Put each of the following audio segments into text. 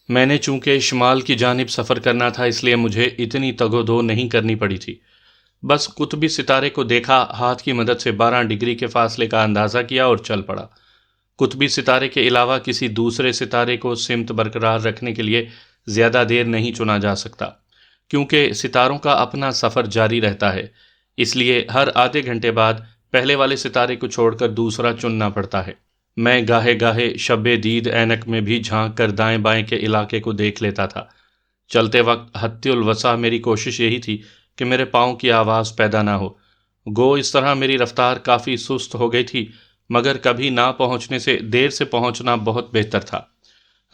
میں نے چونکہ شمال کی جانب سفر کرنا تھا اس لیے مجھے اتنی تگ و دو نہیں کرنی پڑی تھی۔ بس قطبی ستارے کو دیکھا، ہاتھ کی مدد سے 12 ڈگری کے فاصلے کا اندازہ کیا اور چل پڑا۔ قطبی ستارے کے علاوہ کسی دوسرے ستارے کو سمت برقرار رکھنے کے لیے زیادہ دیر نہیں چنا جا سکتا، کیونکہ ستاروں کا اپنا سفر جاری رہتا ہے، اس لیے ہر آدھے گھنٹے بعد پہلے والے ستارے کو چھوڑ کر دوسرا چننا پڑتا ہے۔ میں گاہے گاہے شب دید اینک میں بھی جھانک کر دائیں بائیں کے علاقے کو دیکھ لیتا تھا۔ چلتے وقت حد الوسع میری کوشش یہی تھی کہ میرے پاؤں کی آواز پیدا نہ ہو۔ گو اس طرح میری رفتار کافی سست ہو گئی تھی، مگر کبھی نہ پہنچنے سے دیر سے پہنچنا بہت بہتر تھا۔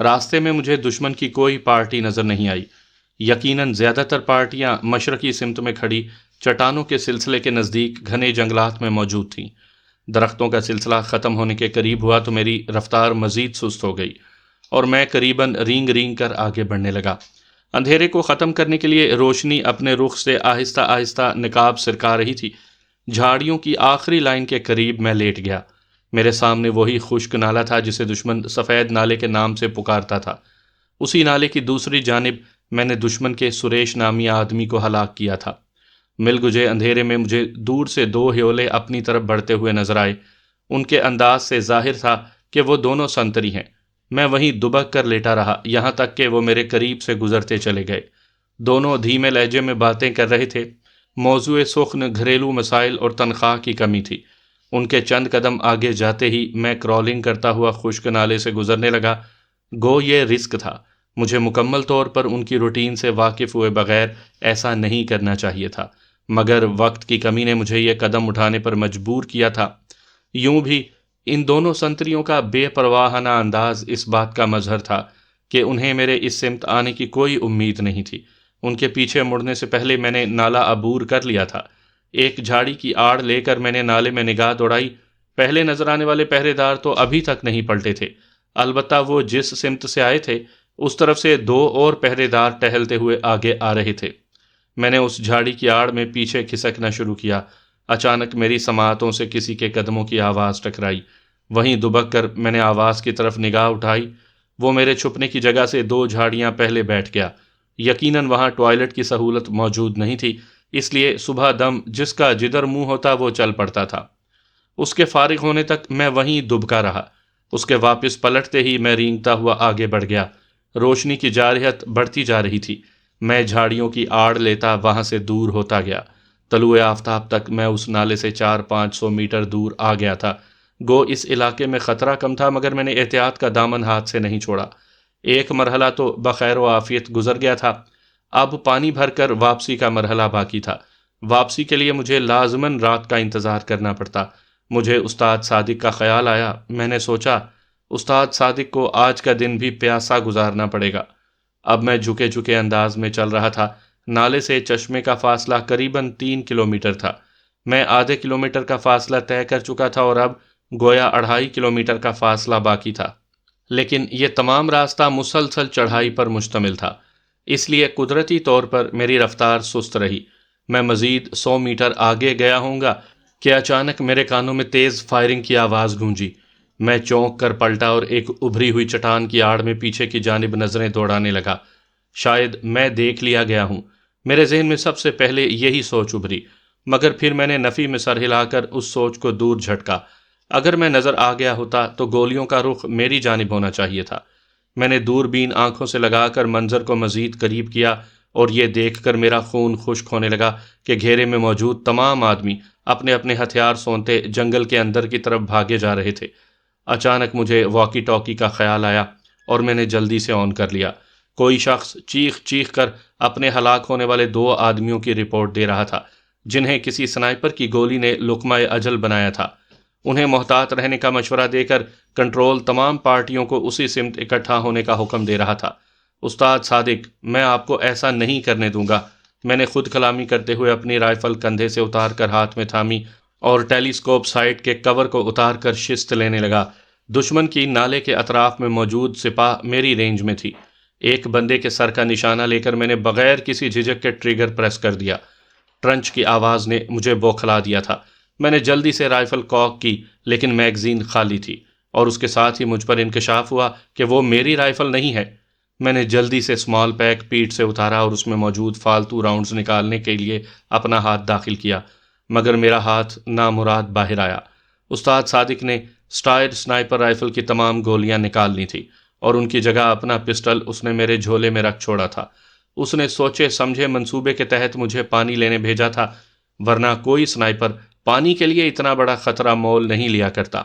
راستے میں مجھے دشمن کی کوئی پارٹی نظر نہیں آئی۔ یقیناً زیادہ تر پارٹیاں مشرقی سمت میں کھڑی چٹانوں کے سلسلے کے نزدیک گھنے جنگلات میں موجود تھیں۔ درختوں کا سلسلہ ختم ہونے کے قریب ہوا تو میری رفتار مزید سست ہو گئی اور میں قریباً رینگ رینگ کر آگے بڑھنے لگا۔ اندھیرے کو ختم کرنے کے لیے روشنی اپنے رخ سے آہستہ آہستہ نقاب سرکا رہی تھی۔ جھاڑیوں کی آخری لائن کے قریب میں لیٹ گیا۔ میرے سامنے وہی خشک نالہ تھا جسے دشمن سفید نالے کے نام سے پکارتا تھا۔ اسی نالے کی دوسری جانب میں نے دشمن کے سریش نامی آدمی کو ہلاک کیا تھا۔ مل گجے اندھیرے میں مجھے دور سے 2 ہیولے اپنی طرف بڑھتے ہوئے نظر آئے۔ ان کے انداز سے ظاہر تھا کہ وہ دونوں سنتری ہیں۔ میں وہیں دبک کر لیٹا رہا یہاں تک کہ وہ میرے قریب سے گزرتے چلے گئے۔ دونوں دھیمے لہجے میں باتیں کر رہے تھے۔ موضوع سخن گھریلو مسائل اور تنخواہ کی کمی تھی۔ ان کے چند قدم آگے جاتے ہی میں کرالنگ کرتا ہوا خشک نالے سے گزرنے لگا۔ گو یہ رسک تھا، مجھے مکمل طور پر ان کی روٹین سے واقف ہوئے بغیر ایسا نہیں کرنا چاہیے تھا، مگر وقت کی کمی نے مجھے یہ قدم اٹھانے پر مجبور کیا تھا۔ یوں بھی ان دونوں سنتریوں کا بے پرواہانہ انداز اس بات کا مظہر تھا کہ انہیں میرے اس سمت آنے کی کوئی امید نہیں تھی۔ ان کے پیچھے مڑنے سے پہلے میں نے نالہ عبور کر لیا تھا۔ ایک جھاڑی کی آڑ لے کر میں نے نالے میں نگاہ دوڑائی۔ پہلے نظر آنے والے پہرے دار تو ابھی تک نہیں پلٹے تھے، البتہ وہ جس سمت سے آئے تھے اس طرف سے 2 اور پہرے دار ٹہلتے ہوئے آگے آ رہے تھے۔ میں نے اس جھاڑی کی آڑ میں پیچھے کھسکنا شروع کیا۔ اچانک میری سماعتوں سے کسی کے قدموں کی آواز ٹکرائی۔ وہیں دبک کر میں نے آواز کی طرف نگاہ اٹھائی۔ وہ میرے چھپنے کی جگہ سے 2 جھاڑیاں پہلے بیٹھ گیا۔ یقیناً وہاں ٹوائلٹ کی سہولت موجود نہیں تھی، اس لیے صبح دم جس کا جدھر منہ ہوتا وہ چل پڑتا تھا۔ اس کے فارغ ہونے تک میں وہیں دبکا رہا۔ اس کے واپس پلٹتے ہی میں رینگتا ہوا آگے بڑھ گیا۔ روشنی کی جارحیت بڑھتی جا رہی تھی۔ میں جھاڑیوں کی آڑ لیتا وہاں سے دور ہوتا گیا۔ طلوع آفتاب تک میں اس نالے سے 400-500 میٹر دور آ گیا تھا۔ گو اس علاقے میں خطرہ کم تھا، مگر میں نے احتیاط کا دامن ہاتھ سے نہیں چھوڑا۔ ایک مرحلہ تو بخیر و عافیت گزر گیا تھا، اب پانی بھر کر واپسی کا مرحلہ باقی تھا۔ واپسی کے لیے مجھے لازماً رات کا انتظار کرنا پڑتا۔ مجھے استاد صادق کا خیال آیا۔ میں نے سوچا استاد صادق کو آج کا دن بھی پیاسا گزارنا پڑے گا۔ اب میں جھکے جھکے انداز میں چل رہا تھا۔ نالے سے چشمے کا فاصلہ قریباً 3 کلومیٹر تھا۔ میں آدھے کلومیٹر کا فاصلہ طے کر چکا تھا اور اب گویا 2.5 کلومیٹر کا فاصلہ باقی تھا، لیکن یہ تمام راستہ مسلسل چڑھائی پر مشتمل تھا، اس لیے قدرتی طور پر میری رفتار سست رہی۔ میں مزید 100 میٹر آگے گیا ہوں گا کہ اچانک میرے کانوں میں تیز فائرنگ کی آواز گونجی۔ میں چونک کر پلٹا اور ایک ابھری ہوئی چٹان کی آڑ میں پیچھے کی جانب نظریں دوڑانے لگا۔ شاید میں دیکھ لیا گیا ہوں، میرے ذہن میں سب سے پہلے یہی سوچ ابھری، مگر پھر میں نے نفی میں سر ہلا کر اس سوچ کو دور جھٹکا۔ اگر میں نظر آ گیا ہوتا تو گولیوں کا رخ میری جانب ہونا چاہیے تھا۔ میں نے دوربین آنکھوں سے لگا کر منظر کو مزید قریب کیا اور یہ دیکھ کر میرا خون خشک ہونے لگا کہ گھیرے میں موجود تمام آدمی اپنے اپنے ہتھیار سونتے جنگل کے اندر کی طرف بھاگے جا رہے تھے۔ اچانک مجھے واکی ٹاکی کا خیال آیا اور میں نے جلدی سے آن کر لیا۔ کوئی شخص چیخ چیخ کر اپنے ہلاک ہونے والے 2 آدمیوں کی رپورٹ دے رہا تھا جنہیں کسی سنائپر کی گولی نے لقمہ اجل بنایا تھا۔ انہیں محتاط رہنے کا مشورہ دے کر کنٹرول تمام پارٹیوں کو اسی سمت اکٹھا ہونے کا حکم دے رہا تھا۔ استاد صادق، میں آپ کو ایسا نہیں کرنے دوں گا۔ میں نے خود کلامی کرتے ہوئے اپنی رائفل کندھے سے اتار کر ہاتھ میں تھامی اور ٹیلیسکوپ سائٹ کے کور کو اتار کر شست لینے لگا۔ دشمن کی نالے کے اطراف میں موجود سپاہ میری رینج میں تھی۔ ایک بندے کے سر کا نشانہ لے کر میں نے بغیر کسی جھجک کے ٹریگر پریس کر دیا۔ ٹرنچ کی آواز نے مجھے بوکھلا دیا تھا۔ میں نے جلدی سے رائفل کاک کی، لیکن میگزین خالی تھی اور اس کے ساتھ ہی مجھ پر انکشاف ہوا کہ وہ میری رائفل نہیں ہے۔ میں نے جلدی سے اسمال پیک پیٹ سے اتارا اور اس میں موجود فالتو راؤنڈز نکالنے کے لیے اپنا ہاتھ داخل کیا، مگر میرا ہاتھ نامراد باہر آیا۔ استاد صادق نے سٹائر سنائپر رائفل کی تمام گولیاں نکال لی تھی اور ان کی جگہ اپنا پسٹل اس نے میرے جھولے میں رکھ چھوڑا تھا۔ اس نے سوچے سمجھے منصوبے کے تحت مجھے پانی لینے بھیجا تھا، ورنہ کوئی سنائپر پانی کے لیے اتنا بڑا خطرہ مول نہیں لیا کرتا۔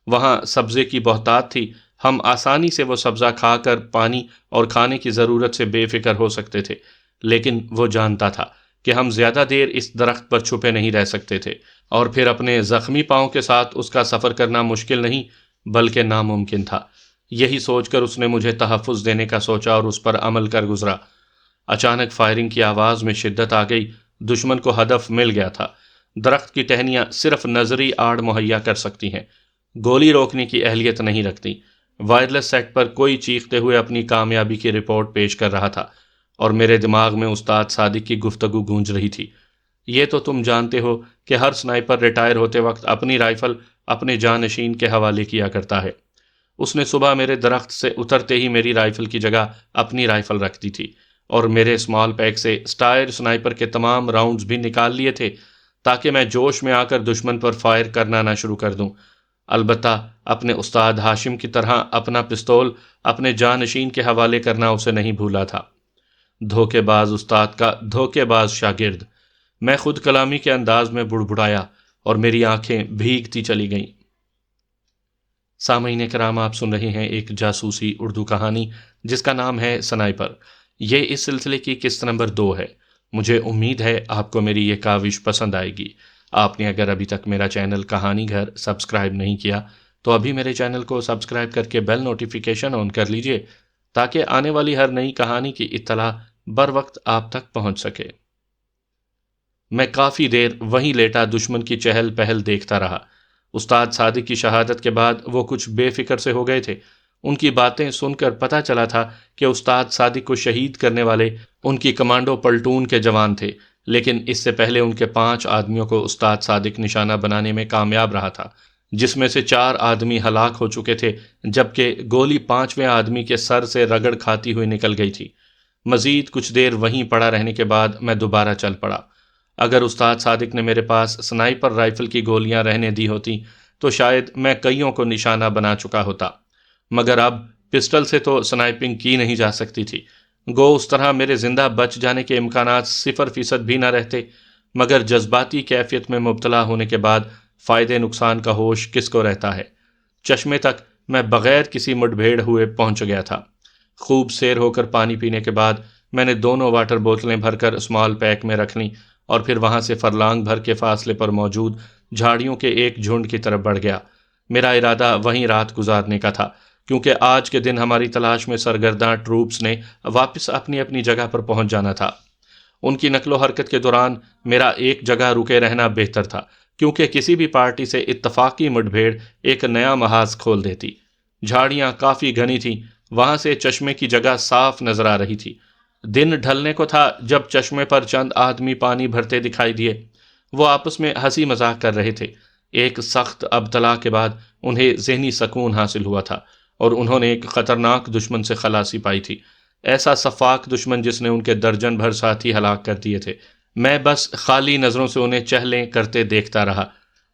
وہاں سبزے کی بہتات تھی، ہم آسانی سے وہ سبزہ کھا کر پانی اور کھانے کی ضرورت سے بے فکر ہو سکتے تھے، لیکن وہ جانتا تھا کہ ہم زیادہ دیر اس درخت پر چھپے نہیں رہ سکتے تھے، اور پھر اپنے زخمی پاؤں کے ساتھ اس کا سفر کرنا مشکل نہیں بلکہ ناممکن تھا۔ یہی سوچ کر اس نے مجھے تحفظ دینے کا سوچا اور اس پر عمل کر گزرا۔ اچانک فائرنگ کی آواز میں شدت آ گئی، دشمن کو ہدف مل گیا تھا۔ درخت کی ٹہنیاں صرف نظری آڑ مہیا کر سکتی ہیں، گولی روکنے کی اہلیت نہیں رکھتی۔ وائرلیس سیٹ پر کوئی چیختے ہوئے اپنی کامیابی کی رپورٹ پیش کر رہا تھا اور میرے دماغ میں استاد صادق کی گفتگو گونج رہی تھی۔ یہ تو تم جانتے ہو کہ ہر سنائپر ریٹائر ہوتے وقت اپنی رائفل اپنے جانشین کے حوالے کیا کرتا ہے۔ اس نے صبح میرے درخت سے اترتے ہی میری رائفل کی جگہ اپنی رائفل رکھ دی تھی اور میرے اسمال پیک سے سٹائر سنائپر کے تمام راؤنڈز بھی نکال لیے تھے تاکہ میں جوش میں آ کر دشمن پر فائر کرنا نہ شروع کر دوں۔ البتہ اپنے استاد ہاشم کی طرح اپنا پستول اپنے جانشین کے حوالے کرنا اسے نہیں بھولا تھا۔ دھوکے باز استاد کا دھوکے باز شاگرد، میں خود کلامی کے انداز میں بڑبڑایا اور میری آنکھیں بھیگتی چلی گئیں۔ سامعین کرام، آپ سن رہے ہیں ایک جاسوسی اردو کہانی جس کا نام ہے سنائپر۔ یہ اس سلسلے کی قسط نمبر 2 ہے۔ مجھے امید ہے آپ کو میری یہ کاوش پسند آئے گی۔ آپ نے اگر ابھی تک میرا چینل کہانی گھر سبسکرائب نہیں کیا تو ابھی میرے چینل کو سبسکرائب کر کے بیل نوٹیفیکیشن آن کر لیجئے تاکہ آنے والی ہر نئی کہانی کی اطلاع بر وقت آپ تک پہنچ سکے۔ میں کافی دیر وہیں لیٹا دشمن کی چہل پہل دیکھتا رہا۔ استاد صادق کی شہادت کے بعد وہ کچھ بے فکر سے ہو گئے تھے۔ ان کی باتیں سن کر پتہ چلا تھا کہ استاد صادق کو شہید کرنے والے ان کی کمانڈو پلٹون کے جوان تھے، لیکن اس سے پہلے ان کے 5 آدمیوں کو استاد صادق نشانہ بنانے میں کامیاب رہا تھا، جس میں سے 4 آدمی ہلاک ہو چکے تھے، جبکہ گولی 5ویں آدمی کے سر سے رگڑ کھاتی ہوئی نکل گئی تھی۔ مزید کچھ دیر وہیں پڑا رہنے کے بعد میں دوبارہ چل پڑا۔ اگر استاد صادق نے میرے پاس سنائپر رائفل کی گولیاں رہنے دی ہوتی تو شاید میں کئیوں کو نشانہ بنا چکا ہوتا، مگر اب پسٹل سے تو سنائپنگ کی نہیں جا سکتی تھی۔ گو اس طرح میرے زندہ بچ جانے کے امکانات 0% بھی نہ رہتے، مگر جذباتی کیفیت میں مبتلا ہونے کے بعد فائدے نقصان کا ہوش کس کو رہتا ہے۔ چشمے تک میں بغیر کسی مڈبھیڑ ہوئے پہنچ گیا تھا۔ خوب سیر ہو کر پانی پینے کے بعد میں نے دونوں واٹر بوتلیں بھر کر اسمال پیک میں رکھ لیں اور پھر وہاں سے فرلانگ بھر کے فاصلے پر موجود جھاڑیوں کے ایک جھنڈ کی طرف بڑھ گیا۔ میرا ارادہ وہیں رات گزارنے کا تھا، کیونکہ آج کے دن ہماری تلاش میں سرگرداں ٹروپس نے واپس اپنی اپنی جگہ پر پہنچ جانا تھا۔ ان کی نقل و حرکت کے دوران میرا ایک جگہ رکے رہنا بہتر تھا، کیونکہ کسی بھی پارٹی سے اتفاقی مڈبھیڑ ایک نیا محاذ کھول دیتی۔ جھاڑیاں کافی گھنی تھیں، وہاں سے چشمے کی جگہ صاف نظر آ رہی تھی۔ دن ڈھلنے کو تھا جب چشمے پر چند آدمی پانی بھرتے دکھائی دیے۔ وہ آپس میں ہنسی مذاق کر رہے تھے۔ ایک سخت ابتلا کے بعد انہیں ذہنی سکون حاصل ہوا تھا اور انہوں نے ایک خطرناک دشمن سے خلاصی پائی تھی، ایسا صفاک دشمن جس نے ان کے درجن بھر ساتھی ہلاک کر دیے تھے۔ میں بس خالی نظروں سے انہیں چہلیں کرتے دیکھتا رہا۔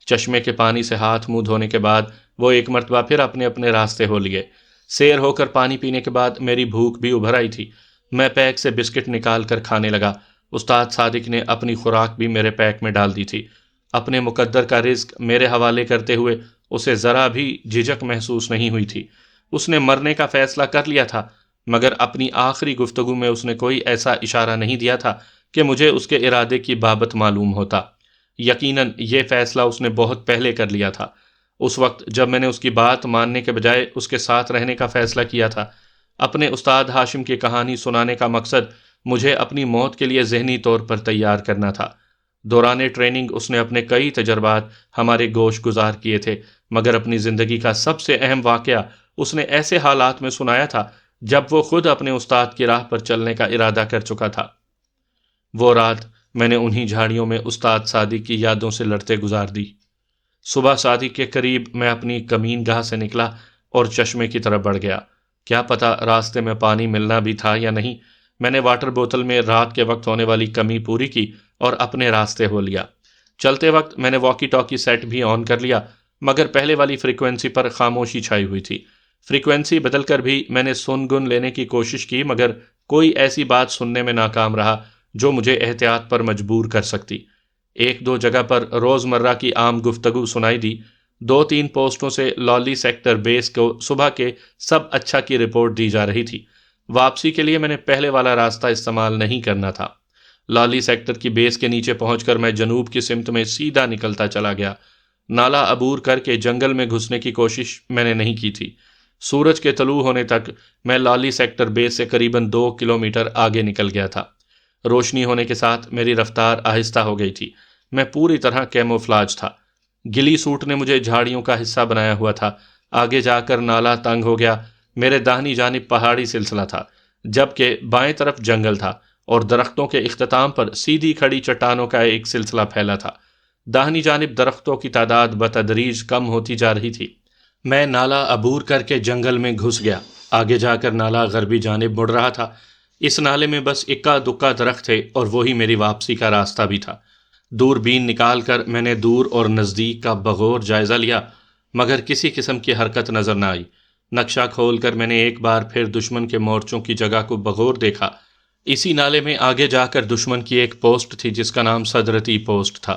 چشمے کے پانی سے ہاتھ منہ دھونے کے بعد وہ ایک مرتبہ پھر اپنے اپنے راستے ہو لیے۔ سیر ہو کر پانی پینے کے بعد میری بھوک بھی ابھر آئی تھی۔ میں پیک سے بسکٹ نکال کر کھانے لگا۔ استاد صادق نے اپنی خوراک بھی میرے پیک میں ڈال دی تھی۔ اپنے مقدر کا رزق میرے حوالے کرتے ہوئے اسے ذرا بھی جھجک محسوس نہیں ہوئی تھی۔ اس نے مرنے کا فیصلہ کر لیا تھا، مگر اپنی آخری گفتگو میں اس نے کوئی ایسا اشارہ نہیں دیا تھا کہ مجھے اس کے ارادے کی بابت معلوم ہوتا۔ یقیناً یہ فیصلہ اس نے بہت پہلے کر لیا تھا، اس وقت جب میں نے اس کی بات ماننے کے بجائے اس کے ساتھ رہنے کا فیصلہ کیا تھا۔ اپنے استاد ہاشم کی کہانی سنانے کا مقصد مجھے اپنی موت کے لیے ذہنی طور پر تیار کرنا تھا۔ دوران ٹریننگ اس نے اپنے کئی تجربات ہمارے گوش گزار کیے تھے، مگر اپنی زندگی کا سب سے اہم واقعہ اس نے ایسے حالات میں سنایا تھا جب وہ خود اپنے استاد کی راہ پر چلنے کا ارادہ کر چکا تھا۔ وہ رات میں نے انہی جھاڑیوں میں استاد صادق کی یادوں سے لڑتے گزار دی۔ صبح صادق کے قریب میں اپنی کمین گاہ سے نکلا اور چشمے کی طرف بڑھ گیا۔ کیا پتہ راستے میں پانی ملنا بھی تھا یا نہیں۔ میں نے واٹر بوتل میں رات کے وقت ہونے والی کمی پوری کی اور اپنے راستے ہو لیا۔ چلتے وقت میں نے واکی ٹاکی سیٹ بھی آن کر لیا، مگر پہلے والی فریکوینسی پر خاموشی چھائی ہوئی تھی۔ فریکوینسی بدل کر بھی میں نے سن گن لینے کی کوشش کی، مگر کوئی ایسی بات سننے میں ناکام رہا جو مجھے احتیاط پر مجبور کر سکتی۔ ایک دو جگہ پر روزمرہ کی عام گفتگو سنائی دی۔ 2-3 پوسٹوں سے لالی سیکٹر بیس کو صبح کے سب اچھا کی رپورٹ دی جا رہی تھی۔ واپسی کے لیے میں نے پہلے والا راستہ استعمال نہیں کرنا تھا۔ لالی سیکٹر کی بیس کے نیچے پہنچ کر میں جنوب کی سمت میں سیدھا نکلتا چلا گیا۔ نالا عبور کر کے جنگل میں گھسنے کی کوشش میں نے نہیں کی تھی۔ سورج کے طلوع ہونے تک میں لالی سیکٹر بیس سے قریباً 2 کلومیٹر آگے نکل گیا تھا۔ روشنی ہونے کے ساتھ میری رفتار آہستہ ہو گئی تھی۔ میں پوری طرح کیموفلاج تھا۔ گلی سوٹ نے مجھے جھاڑیوں کا حصہ بنایا ہوا تھا۔ آگے جا کر نالا تنگ ہو گیا۔ میرے داہنی جانب پہاڑی سلسلہ تھا، جبکہ بائیں طرف جنگل تھا اور درختوں کے اختتام پر سیدھی کھڑی چٹانوں کا ایک سلسلہ پھیلا تھا۔ داہنی جانب درختوں کی تعداد بتدریج کم ہوتی جا رہی تھی۔ میں نالا عبور کر کے جنگل میں گھس گیا۔ آگے جا کر نالا غربی جانب مڑ رہا تھا۔ اس نالے میں بس اکا دکا درخت تھے اور وہی میری واپسی کا راستہ بھی تھا۔ دوربین نکال کر میں نے دور اور نزدیک کا بغور جائزہ لیا، مگر کسی قسم کی حرکت نظر نہ آئی۔ نقشہ کھول کر میں نے ایک بار پھر دشمن کے مورچوں کی جگہ کو بغور دیکھا۔ اسی نالے میں آگے جا کر دشمن کی ایک پوسٹ تھی جس کا نام صدرتی پوسٹ تھا۔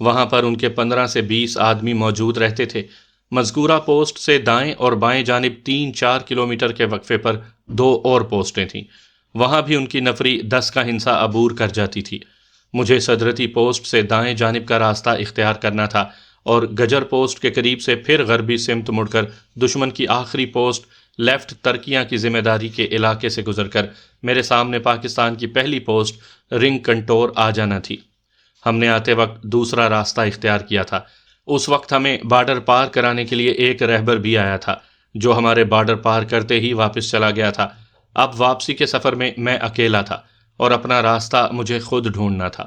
وہاں پر ان کے 15 سے 20 آدمی موجود رہتے تھے۔ مذکورہ پوسٹ سے دائیں اور بائیں جانب 3-4 کلومیٹر کے وقفے پر 2 اور پوسٹیں تھیں۔ وہاں بھی ان کی نفری 10 کا ہنسا عبور کر جاتی تھی۔ مجھے صدرتی پوسٹ سے دائیں جانب کا راستہ اختیار کرنا تھا اور گجر پوسٹ کے قریب سے پھر غربی سمت مڑ کر دشمن کی آخری پوسٹ لیفٹ ترکیاں کی ذمہ داری کے علاقے سے گزر کر میرے سامنے پاکستان کی پہلی پوسٹ رنگ کنٹور آ جانا تھی۔ ہم نے آتے وقت دوسرا راستہ اختیار کیا تھا۔ اس وقت ہمیں بارڈر پار کرانے کے لیے ایک رہبر بھی آیا تھا جو ہمارے بارڈر پار کرتے ہی واپس چلا گیا تھا۔ اب واپسی کے سفر میں اکیلا تھا اور اپنا راستہ مجھے خود ڈھونڈنا تھا۔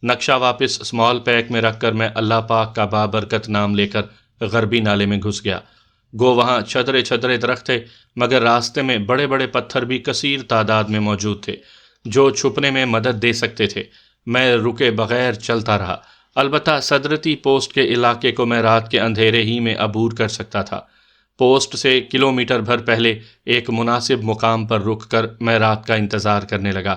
نقشہ واپس اسمال پیک میں رکھ کر میں اللہ پاک کا بابرکت نام لے کر غربی نالے میں گھس گیا۔ گو وہاں چھدرے چھدرے درخت تھے، مگر راستے میں بڑے بڑے پتھر بھی کثیر تعداد میں موجود تھے جو چھپنے میں مدد دے سکتے تھے۔ میں رکے بغیر چلتا رہا۔ البتہ صدرتی پوسٹ کے علاقے کو میں رات کے اندھیرے ہی میں عبور کر سکتا تھا۔ پوسٹ سے کلومیٹر بھر پہلے ایک مناسب مقام پر رک کر میں رات کا انتظار کرنے لگا۔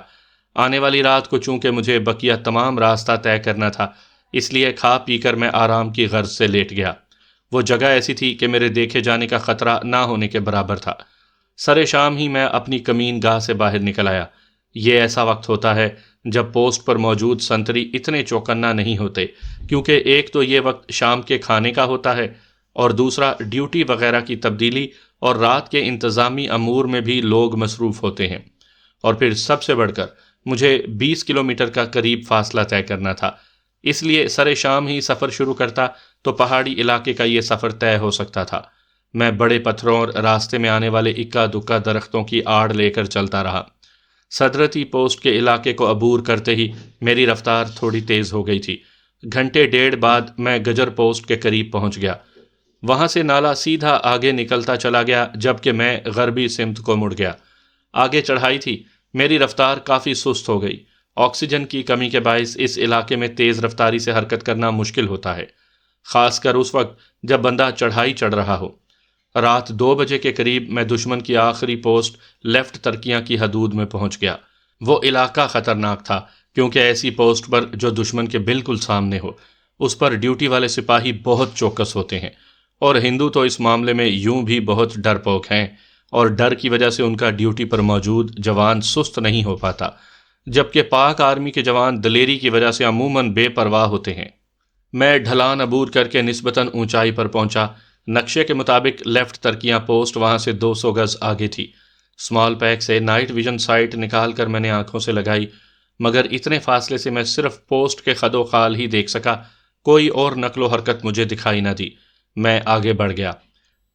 آنے والی رات کو چونکہ مجھے بقیہ تمام راستہ طے کرنا تھا، اس لیے کھا پی کر میں آرام کی غرض سے لیٹ گیا۔ وہ جگہ ایسی تھی کہ میرے دیکھے جانے کا خطرہ نہ ہونے کے برابر تھا۔ سر شام ہی میں اپنی کمین گاہ سے باہر نکل آیا۔ یہ ایسا وقت ہوتا ہے جب پوسٹ پر موجود سنتری اتنے چوکنا نہیں ہوتے، کیونکہ ایک تو یہ وقت شام کے کھانے کا ہوتا ہے اور دوسرا ڈیوٹی وغیرہ کی تبدیلی اور رات کے انتظامی امور میں بھی لوگ مصروف ہوتے ہیں۔ اور پھر سب سے بڑھ کر مجھے 20 کلومیٹر کا قریب فاصلہ طے کرنا تھا، اس لیے سر شام ہی سفر شروع کرتا تو پہاڑی علاقے کا یہ سفر طے ہو سکتا تھا۔ میں بڑے پتھروں اور راستے میں آنے والے اکا دکا درختوں کی آڑ لے کر چلتا رہا۔ صدرتی پوسٹ کے علاقے کو عبور کرتے ہی میری رفتار تھوڑی تیز ہو گئی تھی۔ گھنٹے ڈیڑھ بعد میں گجر پوسٹ کے قریب پہنچ گیا۔ وہاں سے نالا سیدھا آگے نکلتا چلا گیا جبکہ میں غربی سمت کو مڑ گیا۔ آگے چڑھائی تھی، میری رفتار کافی سست ہو گئی۔ آکسیجن کی کمی کے باعث اس علاقے میں تیز رفتاری سے حرکت کرنا مشکل ہوتا ہے، خاص کر اس وقت جب بندہ چڑھائی چڑھ رہا ہو۔ رات 2 بجے کے قریب میں دشمن کی آخری پوسٹ لیفٹ ترکیاں کی حدود میں پہنچ گیا۔ وہ علاقہ خطرناک تھا کیونکہ ایسی پوسٹ پر جو دشمن کے بالکل سامنے ہو، اس پر ڈیوٹی والے سپاہی بہت چوکس ہوتے ہیں، اور ہندو تو اس معاملے میں یوں بھی بہت ڈرپوک ہیں، اور ڈر کی وجہ سے ان کا ڈیوٹی پر موجود جوان سست نہیں ہو پاتا، جبکہ پاک آرمی کے جوان دلیری کی وجہ سے عموماً بے پرواہ ہوتے ہیں۔ میں ڈھلان عبور کر کے نسبتاً اونچائی پر پہنچا۔ نقشے کے مطابق لیفٹ ترکیاں پوسٹ وہاں سے 200 گز آگے تھی۔ اسمال پیک سے نائٹ ویژن سائٹ نکال کر میں نے آنکھوں سے لگائی، مگر اتنے فاصلے سے میں صرف پوسٹ کے خد و خال ہی دیکھ سکا، کوئی اور نقل و حرکت مجھے دکھائی نہ دی۔ میں آگے بڑھ گیا۔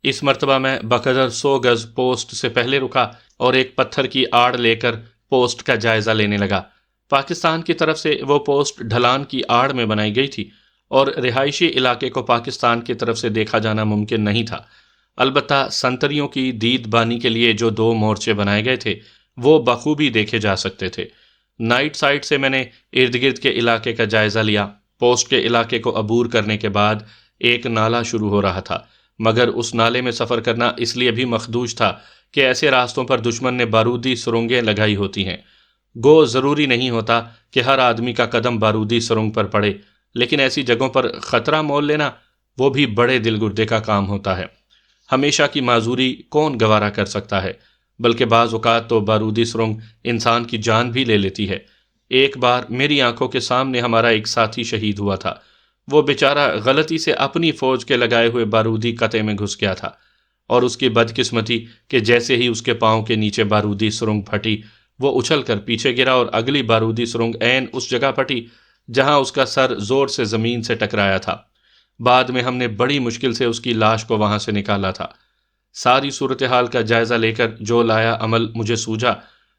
اس مرتبہ میں بقدر 100 گز پوسٹ سے پہلے رکا اور ایک پتھر کی آڑ لے کر پوسٹ کا جائزہ لینے لگا۔ پاکستان کی طرف سے وہ پوسٹ ڈھلان کی آڑ میں بنائی گئی تھی اور رہائشی علاقے کو پاکستان کی طرف سے دیکھا جانا ممکن نہیں تھا۔ البتہ سنتریوں کی دید بانی کے لیے جو 2 مورچے بنائے گئے تھے وہ بخوبی دیکھے جا سکتے تھے۔ نائٹ سائٹ سے میں نے ارد گرد کے علاقے کا جائزہ لیا۔ پوسٹ کے علاقے کو عبور کرنے کے بعد ایک نالہ شروع ہو رہا تھا، مگر اس نالے میں سفر کرنا اس لیے بھی مخدوش تھا کہ ایسے راستوں پر دشمن نے بارودی سرنگیں لگائی ہوتی ہیں۔ گو ضروری نہیں ہوتا کہ ہر آدمی کا قدم بارودی سرنگ پر پڑے، لیکن ایسی جگہوں پر خطرہ مول لینا وہ بھی بڑے دل گردے کا کام ہوتا ہے۔ ہمیشہ کی معذوری کون گوارا کر سکتا ہے، بلکہ بعض اوقات تو بارودی سرنگ انسان کی جان بھی لے لیتی ہے۔ ایک بار میری آنکھوں کے سامنے ہمارا ایک ساتھی شہید ہوا تھا۔ وہ بیچارہ غلطی سے اپنی فوج کے لگائے ہوئے بارودی قطعے میں گھس گیا تھا، اور اس کی بدقسمتی کہ جیسے ہی اس کے پاؤں کے نیچے بارودی سرنگ پھٹی وہ اچھل کر پیچھے گرا اور اگلی بارودی سرنگ عین اس جگہ پھٹی جہاں اس کا سر زور سے زمین سے ٹکرایا تھا۔ بعد میں ہم نے بڑی مشکل سے اس کی لاش کو وہاں سے نکالا تھا۔ ساری صورتحال کا جائزہ لے کر جو لایا عمل مجھے سوجا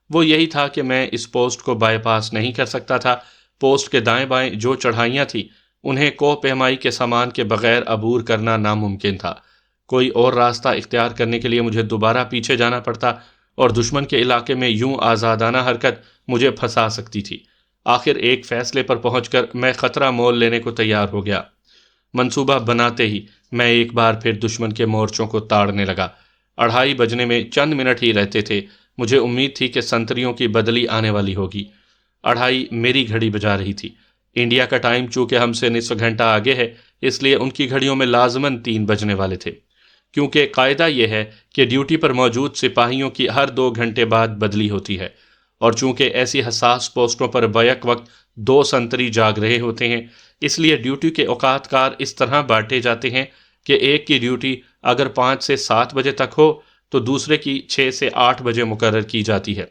وہ یہی تھا کہ میں اس پوسٹ کو بائی پاس نہیں کر سکتا تھا۔ پوسٹ کے دائیں بائیں جو چڑھائیاں تھیں انہیں کوہ پیمائی کے سامان کے بغیر عبور کرنا ناممکن تھا۔ کوئی اور راستہ اختیار کرنے کے لیے مجھے دوبارہ پیچھے جانا پڑتا اور دشمن کے علاقے میں یوں آزادانہ حرکت مجھے پھنسا سکتی تھی۔ آخر ایک فیصلے پر پہنچ کر میں خطرہ مول لینے کو تیار ہو گیا۔ منصوبہ بناتے ہی میں ایک بار پھر دشمن کے مورچوں کو تاڑنے لگا۔ 2:30 بجنے میں چند منٹ ہی رہتے تھے۔ مجھے امید تھی کہ سنتریوں کی بدلی آنے والی ہوگی۔ 2:30 میری گھڑی بجا رہی تھی۔ انڈیا کا ٹائم چونکہ ہم سے نصف گھنٹہ آگے ہے، اس لیے ان کی گھڑیوں میں لازماً 3 بجنے والے تھے، کیونکہ قاعدہ یہ ہے کہ ڈیوٹی پر موجود سپاہیوں کی ہر 2 گھنٹے بعد بدلی ہوتی ہے، اور چونکہ ایسی حساس پوسٹوں پر بیک وقت 2 سنتری جاگ رہے ہوتے ہیں، اس لیے ڈیوٹی کے اوقات کار اس طرح بانٹے جاتے ہیں کہ ایک کی ڈیوٹی اگر 5 سے 7 بجے تک ہو تو دوسرے کی 6 سے 8 بجے مقرر کی جاتی ہے،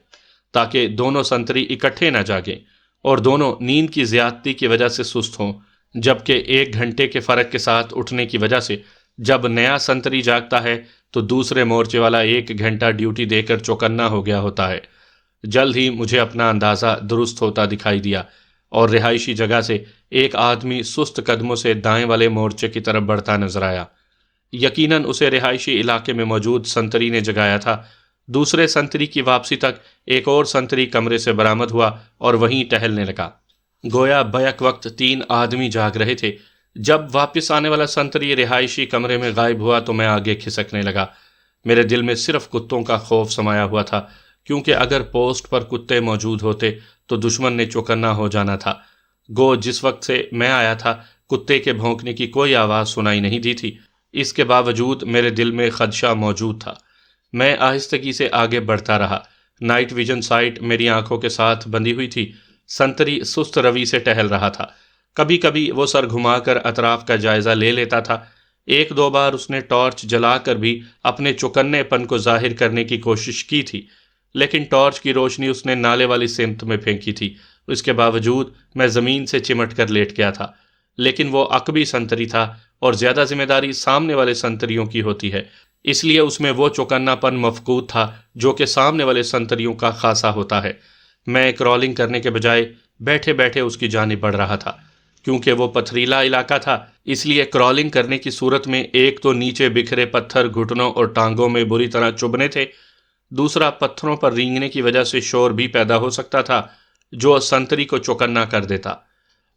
تاکہ دونوں سنتری اکٹھے نہ جاگیں اور دونوں نیند کی زیادتی کی وجہ سے سست ہوں، جبکہ 1 گھنٹے کے فرق کے ساتھ اٹھنے کی وجہ سے جب نیا سنتری جاگتا ہے تو دوسرے مورچے والا 1 گھنٹہ ڈیوٹی دے کر چوکنا ہو گیا ہوتا ہے۔ جلد ہی مجھے اپنا اندازہ درست ہوتا دکھائی دیا اور رہائشی جگہ سے ایک آدمی سست قدموں سے دائیں والے مورچے کی طرف بڑھتا نظر آیا۔ یقیناً اسے رہائشی علاقے میں موجود سنتری نے جگایا تھا۔ دوسرے سنتری کی واپسی تک ایک اور سنتری کمرے سے برآمد ہوا اور وہیں ٹہلنے لگا، گویا بیک وقت 3 آدمی جاگ رہے تھے۔ جب واپس آنے والا سنتری رہائشی کمرے میں غائب ہوا تو میں آگے کھسکنے لگا۔ میرے دل میں صرف کتوں کا خوف سمایا ہوا تھا، کیونکہ اگر پوسٹ پر کتے موجود ہوتے تو دشمن نے چوکنا ہو جانا تھا۔ گو جس وقت سے میں آیا تھا کتے کے بھونکنے کی کوئی آواز سنائی نہیں دی تھی، اس کے باوجود میرے دل میں خدشہ موجود تھا۔ میں آہستگی سے آگے بڑھتا رہا۔ نائٹ ویژن سائٹ میری آنکھوں کے ساتھ بندھی ہوئی تھی۔ سنتری سست روی سے ٹہل رہا تھا۔ کبھی کبھی وہ سر گھما کر اطراف کا جائزہ لے لیتا تھا۔ 1-2 بار اس نے ٹارچ جلا کر بھی اپنے چوکنے پن کو ظاہر کرنے کی کوشش کی تھی، لیکن ٹارچ کی روشنی اس نے نالے والی سمت میں پھینکی تھی۔ اس کے باوجود میں زمین سے چمٹ کر لیٹ گیا تھا۔ لیکن وہ عقبی سنتری تھا اور زیادہ ذمہ داری سامنے والے سنتریوں کی ہوتی ہے، اس لیے اس میں وہ چوکنا پن مفقود تھا جو کہ سامنے والے سنتریوں کا خاصا ہوتا ہے۔ میں کرالنگ کرنے کے بجائے بیٹھے بیٹھے اس کی جانب بڑھ رہا تھا۔ کیونکہ وہ پتھریلا علاقہ تھا، اس لیے کرالنگ کرنے کی صورت میں ایک تو نیچے بکھرے پتھر گھٹنوں اور ٹانگوں میں بری طرح چبھنے تھے، دوسرا پتھروں پر رینگنے کی وجہ سے شور بھی پیدا ہو سکتا تھا جو سنتری کو چوکنا کر دیتا۔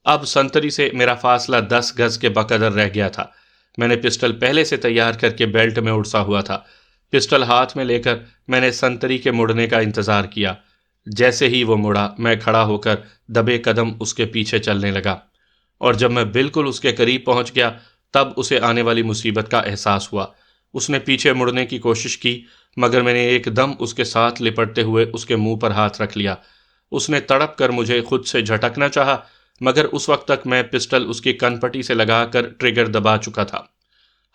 اب سنتری سے میرا فاصلہ 10 گز کے بقدر رہ گیا تھا۔ میں نے پسٹل پہلے سے تیار کر کے بیلٹ میں اڑسا ہوا تھا۔ پسٹل ہاتھ میں لے کر میں نے سنتری کے مڑنے کا انتظار کیا۔ جیسے ہی وہ مڑا میں کھڑا ہو کر دبے قدم اس کے پیچھے چلنے لگا، اور جب میں بالکل اس کے قریب پہنچ گیا تب اسے آنے والی مصیبت کا احساس ہوا۔ اس نے پیچھے مڑنے کی کوشش کی، مگر میں نے ایک دم اس کے ساتھ لپٹتے ہوئے اس کے منہ پر ہاتھ رکھ لیا۔ اس نے تڑپ کر مجھے خود سے جھٹکنا چاہا، مگر اس وقت تک میں پسٹل اس کی کن پٹی سے لگا کر ٹریگر دبا چکا تھا۔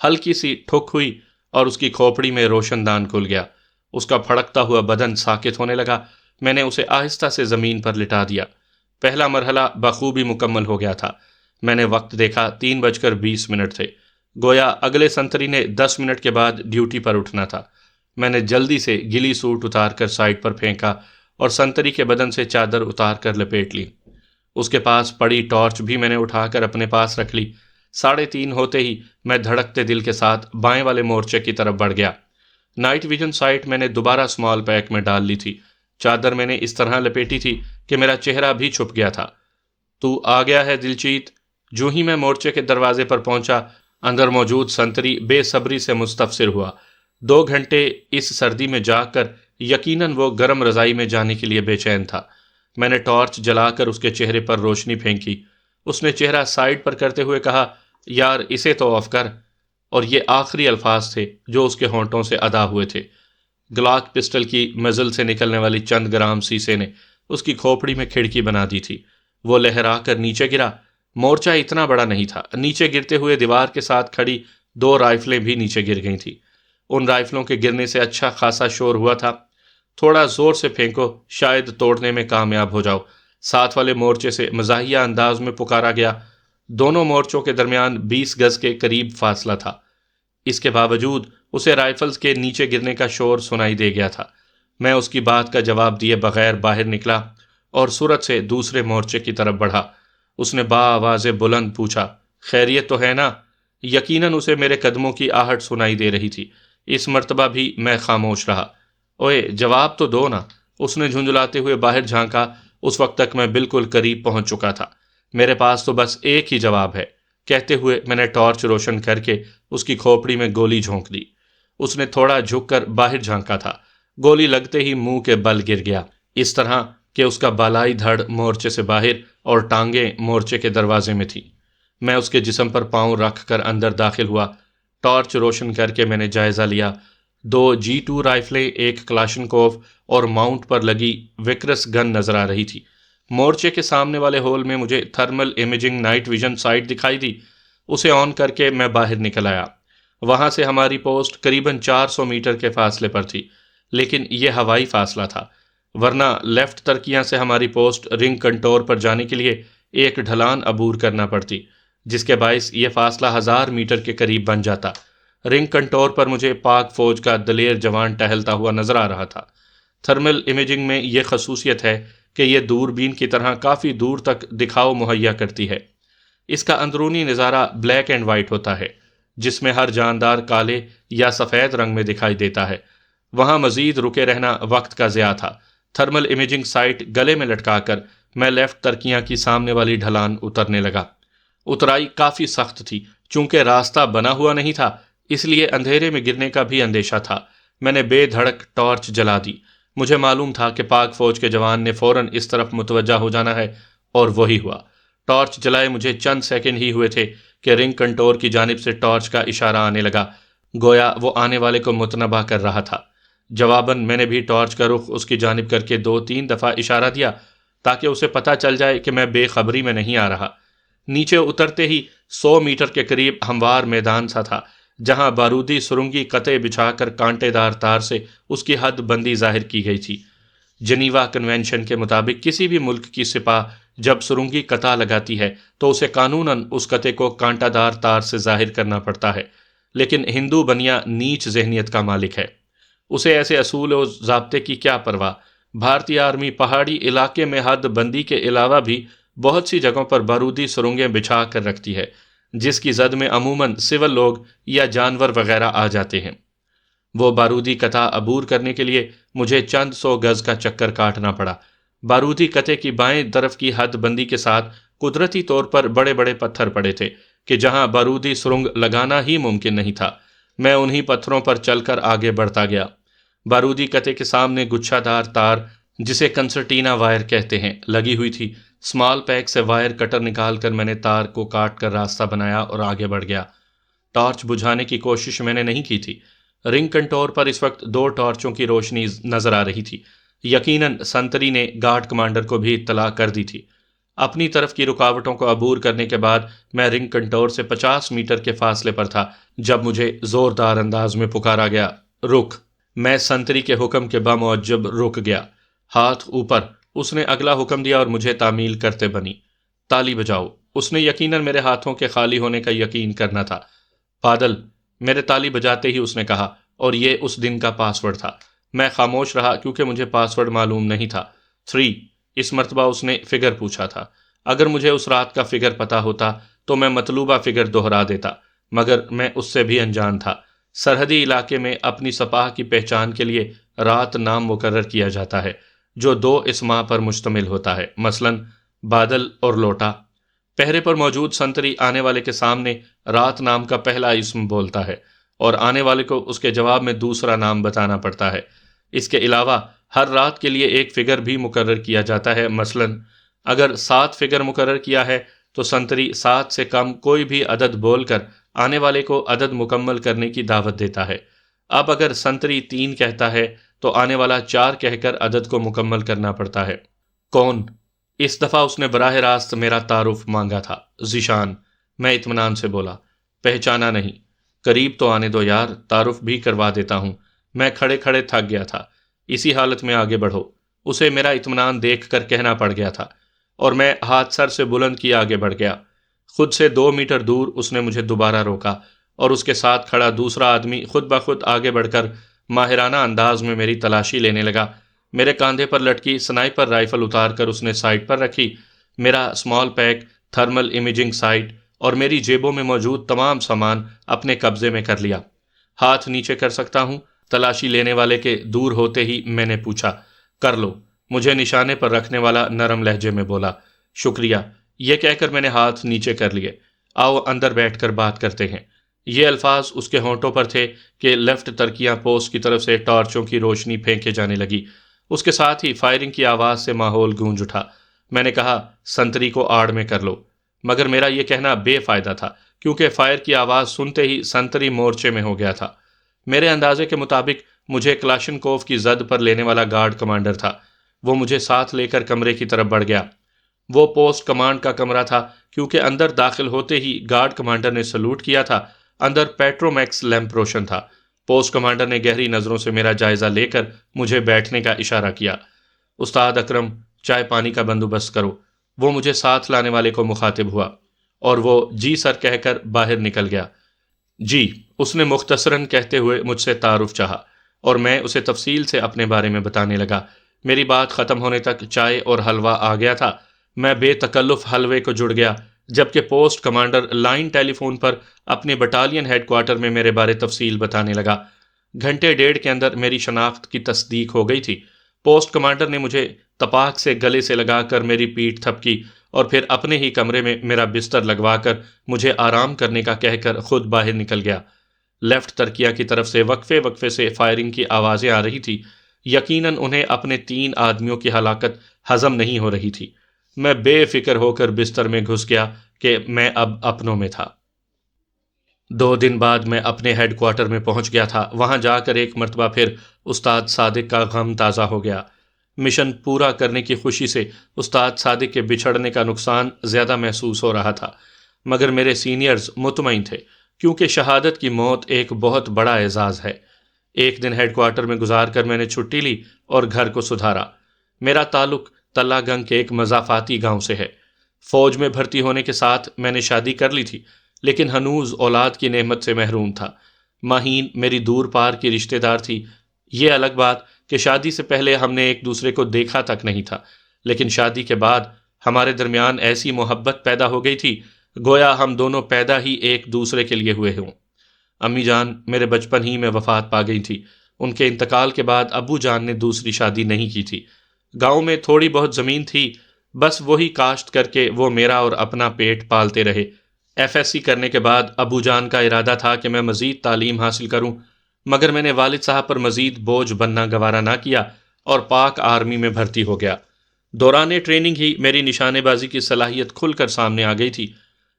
ہلکی سی ٹھک ہوئی اور اس کی کھوپڑی میں روشن دان کھل گیا۔ اس کا پھڑکتا ہوا بدن ساکت ہونے لگا۔ میں نے اسے آہستہ سے زمین پر لٹا دیا۔ پہلا مرحلہ بخوبی مکمل ہو گیا تھا۔ میں نے وقت دیکھا، 3:20 تھے، گویا اگلے سنتری نے 10 منٹ کے بعد ڈیوٹی پر اٹھنا تھا۔ میں نے جلدی سے گلی سوٹ اتار کر سائڈ پر پھینکا اور سنتری کے بدن سے چادر اتار کر لپیٹ لی۔ اس کے پاس پڑی ٹارچ بھی میں نے اٹھا کر اپنے پاس رکھ لی۔ 3:30 ہوتے ہی میں دھڑکتے دل کے ساتھ بائیں والے مورچے کی طرف بڑھ گیا۔ نائٹ ویژن سائٹ میں نے دوبارہ اسمال پیک میں ڈال لی تھی۔ چادر میں نے اس طرح لپیٹی تھی کہ میرا چہرہ بھی چھپ گیا تھا۔ تو آ گیا ہے دلچیت؟ جو ہی میں مورچے کے دروازے پر پہنچا، اندر موجود سنتری بے صبری سے مستفسر ہوا۔ 2 گھنٹے اس سردی میں جاگ کر یقیناً وہ گرم رضائی میں جانے کے لیے بے چین تھا۔ میں نے ٹارچ جلا کر اس کے چہرے پر روشنی پھینکی۔ اس نے چہرہ سائڈ پر کرتے ہوئے کہا، یار اسے تو آف کر۔ اور یہ آخری الفاظ تھے جو اس کے ہونٹوں سے ادا ہوئے تھے۔ گلاک پسٹل کی مزل سے نکلنے والی چند گرام سیسے نے اس کی کھوپڑی میں کھڑکی بنا دی تھی۔ وہ لہرا کر نیچے گرا۔ مورچہ اتنا بڑا نہیں تھا۔ نیچے گرتے ہوئے دیوار کے ساتھ کھڑی 2 رائفلیں بھی نیچے گر گئی تھیں۔ ان رائفلوں کے گرنے سے اچھا خاصا شور ہوا تھا۔ تھوڑا زور سے پھینکو، شاید توڑنے میں کامیاب ہو جاؤ، ساتھ والے مورچے سے مزاحیہ انداز میں پکارا گیا۔ دونوں مورچوں کے درمیان 20 گز کے قریب فاصلہ تھا۔ اس کے باوجود اسے رائفلز کے نیچے گرنے کا شور سنائی دے گیا تھا۔ میں اس کی بات کا جواب دیے بغیر باہر نکلا اور سرعت سے دوسرے مورچے کی طرف بڑھا۔ اس نے آواز بلند پوچھا، خیریت تو ہے نا؟ یقیناً اسے میرے قدموں کی آہٹ سنائی دے رہی تھی۔ اس مرتبہ بھی میں خاموش رہا۔ اوئے جواب تو دو نا، اس نے جھنجھلاتے ہوئے باہر جھانکا۔ اس وقت تک میں بالکل قریب پہنچ چکا تھا۔ میرے پاس تو بس ایک ہی جواب ہے، کہتے ہوئے میں نے ٹارچ روشن کر کے اس کی کھوپڑی میں گولی جھونک دی۔ اس نے تھوڑا جھک کر باہر جھانکا تھا۔ گولی لگتے ہی منہ کے بل گر گیا، اس طرح کہ اس کا بالائی دھڑ مورچے سے باہر اور ٹانگیں مورچے کے دروازے میں تھیں۔ میں اس کے جسم پر پاؤں رکھ کر اندر داخل ہوا۔ ٹارچ روشن کر کے میں نے جائزہ لیا۔ 2 G2 رائفلیں، ایک کلاشنکوف اور ماؤنٹ پر لگی وکرس گن نظر آ رہی تھی۔ مورچے کے سامنے والے ہول میں مجھے thermal imaging night vision sight دکھائی دی۔ اسے آن کر کے میں باہر نکل آیا۔ وہاں سے ہماری پوسٹ قریباً 400 میٹر کے فاصلے پر تھی، لیکن یہ ہوائی فاصلہ تھا، ورنہ لیفٹ ترکیاں سے ہماری پوسٹ رنگ کنٹور پر جانے کے لیے ایک ڈھلان عبور کرنا پڑتی، جس کے باعث یہ فاصلہ 1000 میٹر کے قریب بن جاتا۔ رنگ کنٹور پر مجھے پاک فوج کا دلیر جوان ٹہلتا ہوا نظر آ رہا تھا۔ تھرمل امیجنگ میں یہ خصوصیت ہے کہ یہ دوربین کی طرح کافی دور تک دکھاؤ مہیا کرتی ہے۔ اس کا اندرونی نظارہ بلیک اینڈ وائٹ ہوتا ہے، جس میں ہر جاندار کالے یا سفید رنگ میں دکھائی دیتا ہے۔ وہاں مزید رکے رہنا وقت کا ضیاع تھا۔ تھرمل امیجنگ سائٹ گلے میں لٹکا کر میں لیفٹ ترکیاں کی سامنے والی ڈھلان اترنے لگا۔ اترائی کافی سخت تھی، چونکہ راستہ بنا ہوا نہیں تھا، اس لیے اندھیرے میں گرنے کا بھی اندیشہ تھا۔ میں نے بے دھڑک ٹارچ جلا دی۔ مجھے معلوم تھا کہ پاک فوج کے جوان نے فوراً اس طرف متوجہ ہو جانا ہے، اور وہی ہوا۔ ٹارچ جلائے مجھے چند سیکنڈ ہی ہوئے تھے کہ رنگ کنٹور کی جانب سے ٹارچ کا اشارہ آنے لگا، گویا وہ آنے والے کو متنبہ کر رہا تھا۔ جواباً میں نے بھی ٹارچ کا رخ اس کی جانب کر کے 2-3 دفعہ اشارہ دیا تاکہ اسے پتہ چل جائے کہ میں بے خبری میں نہیں آ رہا۔ نیچے اترتے ہی 100 میٹر کے قریب ہموار میدان سا تھا، جہاں بارودی سرنگی قطع بچھا کر کانٹے دار تار سے اس کی حد بندی ظاہر کی گئی تھی۔ جنیوا کنونشن کے مطابق کسی بھی ملک کی سپاہ جب سرنگی قطع لگاتی ہے تو اسے قانوناً اس قطعے کو کانٹا دار تار سے ظاہر کرنا پڑتا ہے، لیکن ہندو بنیا نیچ ذہنیت کا مالک ہے۔ اسے ایسے اصول و ضابطے کی کیا پرواہ۔ بھارتی آرمی پہاڑی علاقے میں حد بندی کے علاوہ بھی بہت سی جگہوں پر بارودی سرنگیں بچھا کر رکھتی ہے، جس کی زد میں عموماً سول لوگ یا جانور وغیرہ آ جاتے ہیں۔ وہ بارودی قطع عبور کرنے کے لیے مجھے چند 100 گز کا چکر کاٹنا پڑا۔ بارودی قطعے کی بائیں طرف کی حد بندی کے ساتھ قدرتی طور پر بڑے بڑے پتھر پڑے تھے کہ جہاں بارودی سرنگ لگانا ہی ممکن نہیں تھا۔ میں انہی پتھروں پر چل کر آگے بڑھتا گیا۔ بارودی قطعے کے سامنے گچھا دار تار، جسے کنسرٹینا وائر کہتے ہیں، لگی ہوئی تھی۔ اسمال پیک سے وائر کٹر نکال کر میں نے تار کو کاٹ کر راستہ بنایا اور آگے بڑھ گیا۔ ٹارچ بجھانے کی کوشش میں نے نہیں کی تھی۔ رنگ کنٹور پر اس وقت 2 ٹارچوں کی روشنی نظر آ رہی تھی۔ یقیناً سنتری نے گارڈ کمانڈر کو بھی اطلاع کر دی تھی۔ اپنی طرف کی رکاوٹوں کو عبور کرنے کے بعد میں رنگ کنٹور سے 50 میٹر کے فاصلے پر تھا جب مجھے زوردار انداز میں پکارا گیا، رک! میں سنتری کے حکم کے بمعجب رک گیا۔ ہاتھ اوپر، اس نے اگلا حکم دیا اور مجھے تعمیل کرتے بنی، تالی بجاؤ۔ اس نے یقیناً میرے ہاتھوں کے خالی ہونے کا یقین کرنا تھا۔ بادل، میرے تالی بجاتے ہی اس نے کہا، اور یہ اس دن کا پاس ورڈ تھا۔ میں خاموش رہا کیونکہ مجھے پاس ورڈ معلوم نہیں تھا۔ 3، اس مرتبہ اس نے فگر پوچھا تھا۔ اگر مجھے اس رات کا فگر پتہ ہوتا تو میں مطلوبہ فگر دہرا دیتا، مگر میں اس سے بھی انجان تھا۔ سرحدی علاقے میں اپنی سپاہ کی پہچان کے لیے رات نام مقرر کیا جاتا ہے جو 2 اسماء پر مشتمل ہوتا ہے، مثلا بادل اور لوٹا۔ پہرے پر موجود سنتری آنے والے کے سامنے رات نام کا پہلا اسم بولتا ہے اور آنے والے کو اس کے جواب میں دوسرا نام بتانا پڑتا ہے۔ اس کے علاوہ ہر رات کے لیے ایک فگر بھی مقرر کیا جاتا ہے، مثلا اگر 7 فگر مقرر کیا ہے تو سنتری 7 سے کم کوئی بھی عدد بول کر آنے والے کو عدد مکمل کرنے کی دعوت دیتا ہے۔ اب اگر سنتری 3 کہتا ہے تو آنے والا 4 کہہ کر عدد کو مکمل کرنا پڑتا ہے۔ کون؟ اس دفعہ اس نے براہ راست میرا تعارف مانگا تھا۔ ذیشان، میں اطمینان سے بولا۔ پہچانا نہیں؟ قریب تو آنے دو یار، تعارف بھی کروا دیتا ہوں۔ میں کھڑے کھڑے تھک گیا تھا۔ اسی حالت میں آگے بڑھو، اسے میرا اطمینان دیکھ کر کہنا پڑ گیا تھا، اور میں ہاتھ سر سے بلند کیے آگے بڑھ گیا۔ خود سے 2 میٹر دور اس نے مجھے دوبارہ روکا اور اس کے ساتھ کھڑا دوسرا آدمی خود بخود آگے بڑھ کر ماہرانہ انداز میں میری تلاشی لینے لگا۔ میرے کاندھے پر لٹکی سنائپر رائفل اتار کر اس نے سائٹ پر رکھی، میرا small pack, thermal imaging sight اور میری جیبوں میں موجود تمام سامان اپنے قبضے میں کر لیا۔ ہاتھ نیچے کر سکتا ہوں؟ تلاشی لینے والے کے دور ہوتے ہی میں نے پوچھا۔ کر لو، مجھے نشانے پر رکھنے والا نرم لہجے میں بولا۔ شکریہ، یہ کہہ کر میں نے ہاتھ نیچے کر لیے۔ آؤ اندر بیٹھ کر بات کرتے ہیں۔ یہ الفاظ اس کے ہونٹوں پر تھے کہ لیفٹ ترکیاں پوسٹ کی طرف سے ٹارچوں کی روشنی پھینکے جانے لگی۔ اس کے ساتھ ہی فائرنگ کی آواز سے ماحول گونج اٹھا۔ میں نے کہا، سنتری کو آڑ میں کر لو، مگر میرا یہ کہنا بے فائدہ تھا کیونکہ فائر کی آواز سنتے ہی سنتری مورچے میں ہو گیا تھا۔ میرے اندازے کے مطابق مجھے کلاشنکوف کی زد پر لینے والا گارڈ کمانڈر تھا۔ وہ مجھے ساتھ لے کر کمرے کی طرف بڑھ گیا۔ وہ پوسٹ کمانڈ کا کمرہ تھا کیونکہ اندر داخل ہوتے ہی گارڈ کمانڈر نے سلوٹ کیا تھا۔ اندر پیٹرومیکس لیمپ روشن تھا۔ پوسٹ کمانڈر نے گہری نظروں سے میرا جائزہ لے کر مجھے بیٹھنے کا اشارہ کیا۔ استاد اکرم، چائے پانی کا بندوبست کرو۔ وہ مجھے ساتھ لانے والے کو مخاطب ہوا اور وہ جی سر کہہ کر باہر نکل گیا۔ جی، اس نے مختصراً کہتے ہوئے مجھ سے تعارف چاہا اور میں اسے تفصیل سے اپنے بارے میں بتانے لگا۔ میری بات ختم ہونے تک چائے اور حلوہ آ گیا تھا۔ میں بے تکلف حلوے کو جڑ گیا، جبکہ پوسٹ کمانڈر لائن ٹیلی فون پر اپنے بٹالین ہیڈ کوارٹر میں میرے بارے تفصیل بتانے لگا۔ گھنٹے ڈیڑھ کے اندر میری شناخت کی تصدیق ہو گئی تھی۔ پوسٹ کمانڈر نے مجھے تپاک سے گلے سے لگا کر میری پیٹھ تھپکی اور پھر اپنے ہی کمرے میں میرا بستر لگوا کر مجھے آرام کرنے کا کہہ کر خود باہر نکل گیا۔ لیفٹ ترکیہ کی طرف سے وقفے وقفے سے فائرنگ کی آوازیں آ رہی تھی۔ یقیناً انہیں اپنے 3 آدمیوں کی ہلاکت ہضم نہیں ہو رہی تھی۔ میں بے فکر ہو کر بستر میں گھس گیا کہ میں اب اپنوں میں تھا۔ 2 دن بعد میں اپنے ہیڈ کوارٹر میں پہنچ گیا تھا۔ وہاں جا کر ایک مرتبہ پھر استاد صادق کا غم تازہ ہو گیا۔ مشن پورا کرنے کی خوشی سے استاد صادق کے بچھڑنے کا نقصان زیادہ محسوس ہو رہا تھا، مگر میرے سینئرز مطمئن تھے کیونکہ شہادت کی موت ایک بہت بڑا اعزاز ہے۔ ایک دن ہیڈ کوارٹر میں گزار کر میں نے چھٹی لی اور گھر کو سدھارا۔ میرا تعلق تلہ گنگ کے ایک مضافاتی گاؤں سے ہے۔ فوج میں بھرتی ہونے کے ساتھ میں نے شادی کر لی تھی، لیکن ہنوز اولاد کی نعمت سے محروم تھا۔ ماہین میری دور پار کی رشتہ دار تھی۔ یہ الگ بات کہ شادی سے پہلے ہم نے ایک دوسرے کو دیکھا تک نہیں تھا، لیکن شادی کے بعد ہمارے درمیان ایسی محبت پیدا ہو گئی تھی گویا ہم دونوں پیدا ہی ایک دوسرے کے لیے ہوئے ہوں۔ امی جان میرے بچپن ہی میں وفات پا گئی تھی۔ ان کے انتقال کے بعد ابو جان نے دوسری شادی نہیں کی تھی۔ گاؤں میں تھوڑی بہت زمین تھی، بس وہی کاشت کر کے وہ میرا اور اپنا پیٹ پالتے رہے۔ FSC کرنے کے بعد ابو جان کا ارادہ تھا کہ میں مزید تعلیم حاصل کروں، مگر میں نے والد صاحب پر مزید بوجھ بننا گوارا نہ کیا اور پاک آرمی میں بھرتی ہو گیا۔ دوران ٹریننگ ہی میری نشانے بازی کی صلاحیت کھل کر سامنے آ گئی تھی۔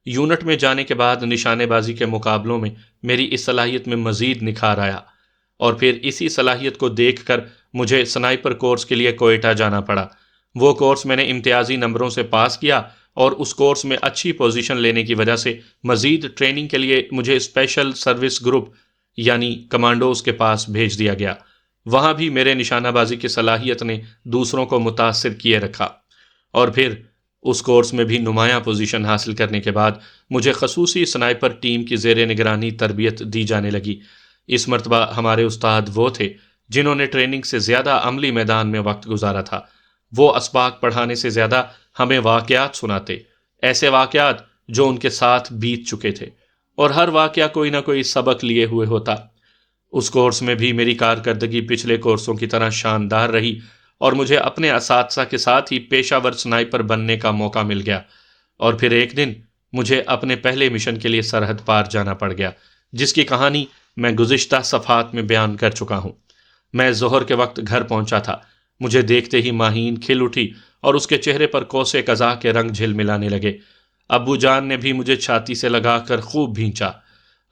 یونٹ میں جانے کے بعد نشانے بازی کے مقابلوں میں میری اس صلاحیت میں مزید نکھار آیا، اور پھر اسی صلاحیت کو دیکھ کر مجھے سنائپر کورس کے لیے کوئٹہ جانا پڑا۔ وہ کورس میں نے امتیازی نمبروں سے پاس کیا اور اس کورس میں اچھی پوزیشن لینے کی وجہ سے مزید ٹریننگ کے لیے مجھے اسپیشل سروس گروپ یعنی کمانڈوز کے پاس بھیج دیا گیا۔ وہاں بھی میرے نشانہ بازی کی صلاحیت نے دوسروں کو متاثر کیے رکھا، اور پھر اس کورس میں بھی نمایاں پوزیشن حاصل کرنے کے بعد مجھے خصوصی سنائپر ٹیم کی زیر نگرانی تربیت دی جانے لگی۔ اس مرتبہ ہمارے استاد وہ تھے جنہوں نے ٹریننگ سے زیادہ عملی میدان میں وقت گزارا تھا۔ وہ اسباق پڑھانے سے زیادہ ہمیں واقعات سناتے، ایسے واقعات جو ان کے ساتھ بیت چکے تھے، اور ہر واقعہ کوئی نہ کوئی سبق لیے ہوئے ہوتا۔ اس کورس میں بھی میری کارکردگی پچھلے کورسوں کی طرح شاندار رہی، اور مجھے اپنے اساتذہ کے ساتھ ہی پیشہ ور سنائپر بننے کا موقع مل گیا۔ اور پھر ایک دن مجھے اپنے پہلے مشن کے لیے سرحد پار جانا پڑ گیا، جس کی کہانی میں گزشتہ صفحات میں بیان کر چکا ہوں۔ میں ظہر کے وقت گھر پہنچا تھا۔ مجھے دیکھتے ہی ماہین کھل اٹھی اور اس کے چہرے پر کوسے قزح کے رنگ جھلملانے لگے۔ ابو جان نے بھی مجھے چھاتی سے لگا کر خوب بھینچا۔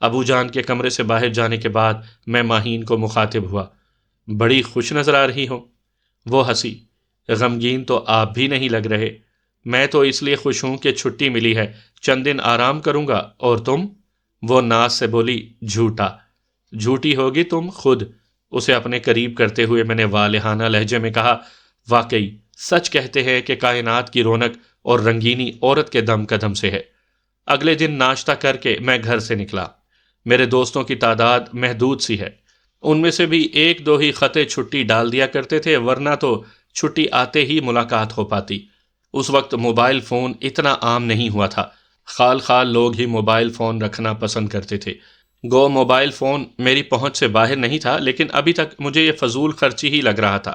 ابو جان کے کمرے سے باہر جانے کے بعد میں ماہین کو مخاطب ہوا۔ بڑی خوش نظر آ رہی ہو۔ وہ ہنسی۔ غمگین تو آپ بھی نہیں لگ رہے۔ میں تو اس لیے خوش ہوں کہ چھٹی ملی ہے، چند دن آرام کروں گا۔ اور تم؟ وہ ناز سے بولی، جھوٹا۔ جھوٹی ہوگی تم خود۔ اسے اپنے قریب کرتے ہوئے میں نے والہانہ لہجے میں کہا، واقعی سچ کہتے ہیں کہ کائنات کی رونق اور رنگینی عورت کے دم قدم سے ہے۔ اگلے دن ناشتہ کر کے میں گھر سے نکلا۔ میرے دوستوں کی تعداد محدود سی ہے، ان میں سے بھی ایک دو ہی خطے چھٹی ڈال دیا کرتے تھے، ورنہ تو چھٹی آتے ہی ملاقات ہو پاتی۔ اس وقت موبائل فون اتنا عام نہیں ہوا تھا، خال خال لوگ ہی موبائل فون رکھنا پسند کرتے تھے۔ گو موبائل فون میری پہنچ سے باہر نہیں تھا، لیکن ابھی تک مجھے یہ فضول خرچی ہی لگ رہا تھا۔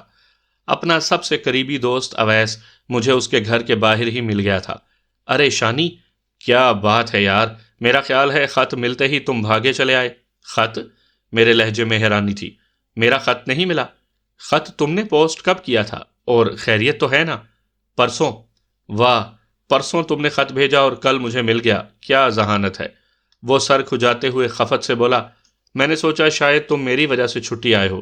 اپنا سب سے قریبی دوست اویس مجھے اس کے گھر کے باہر ہی مل گیا تھا۔ ارے شانی، کیا بات ہے یار، میرا خیال ہے خط ملتے ہی تم بھاگے چلے آئے۔ خط؟ میرے لہجے میں حیرانی تھی۔ میرا خط نہیں ملا؟ خط تم نے پوسٹ کب کیا تھا؟ اور خیریت تو ہے نا؟ پرسوں۔ واہ، پرسوں تم نے خط بھیجا اور کل مجھے مل گیا، کیا ذہانت ہے۔ وہ سر کھجاتے ہوئے خفت سے بولا، میں نے سوچا شاید تم میری وجہ سے چھٹی آئے ہو۔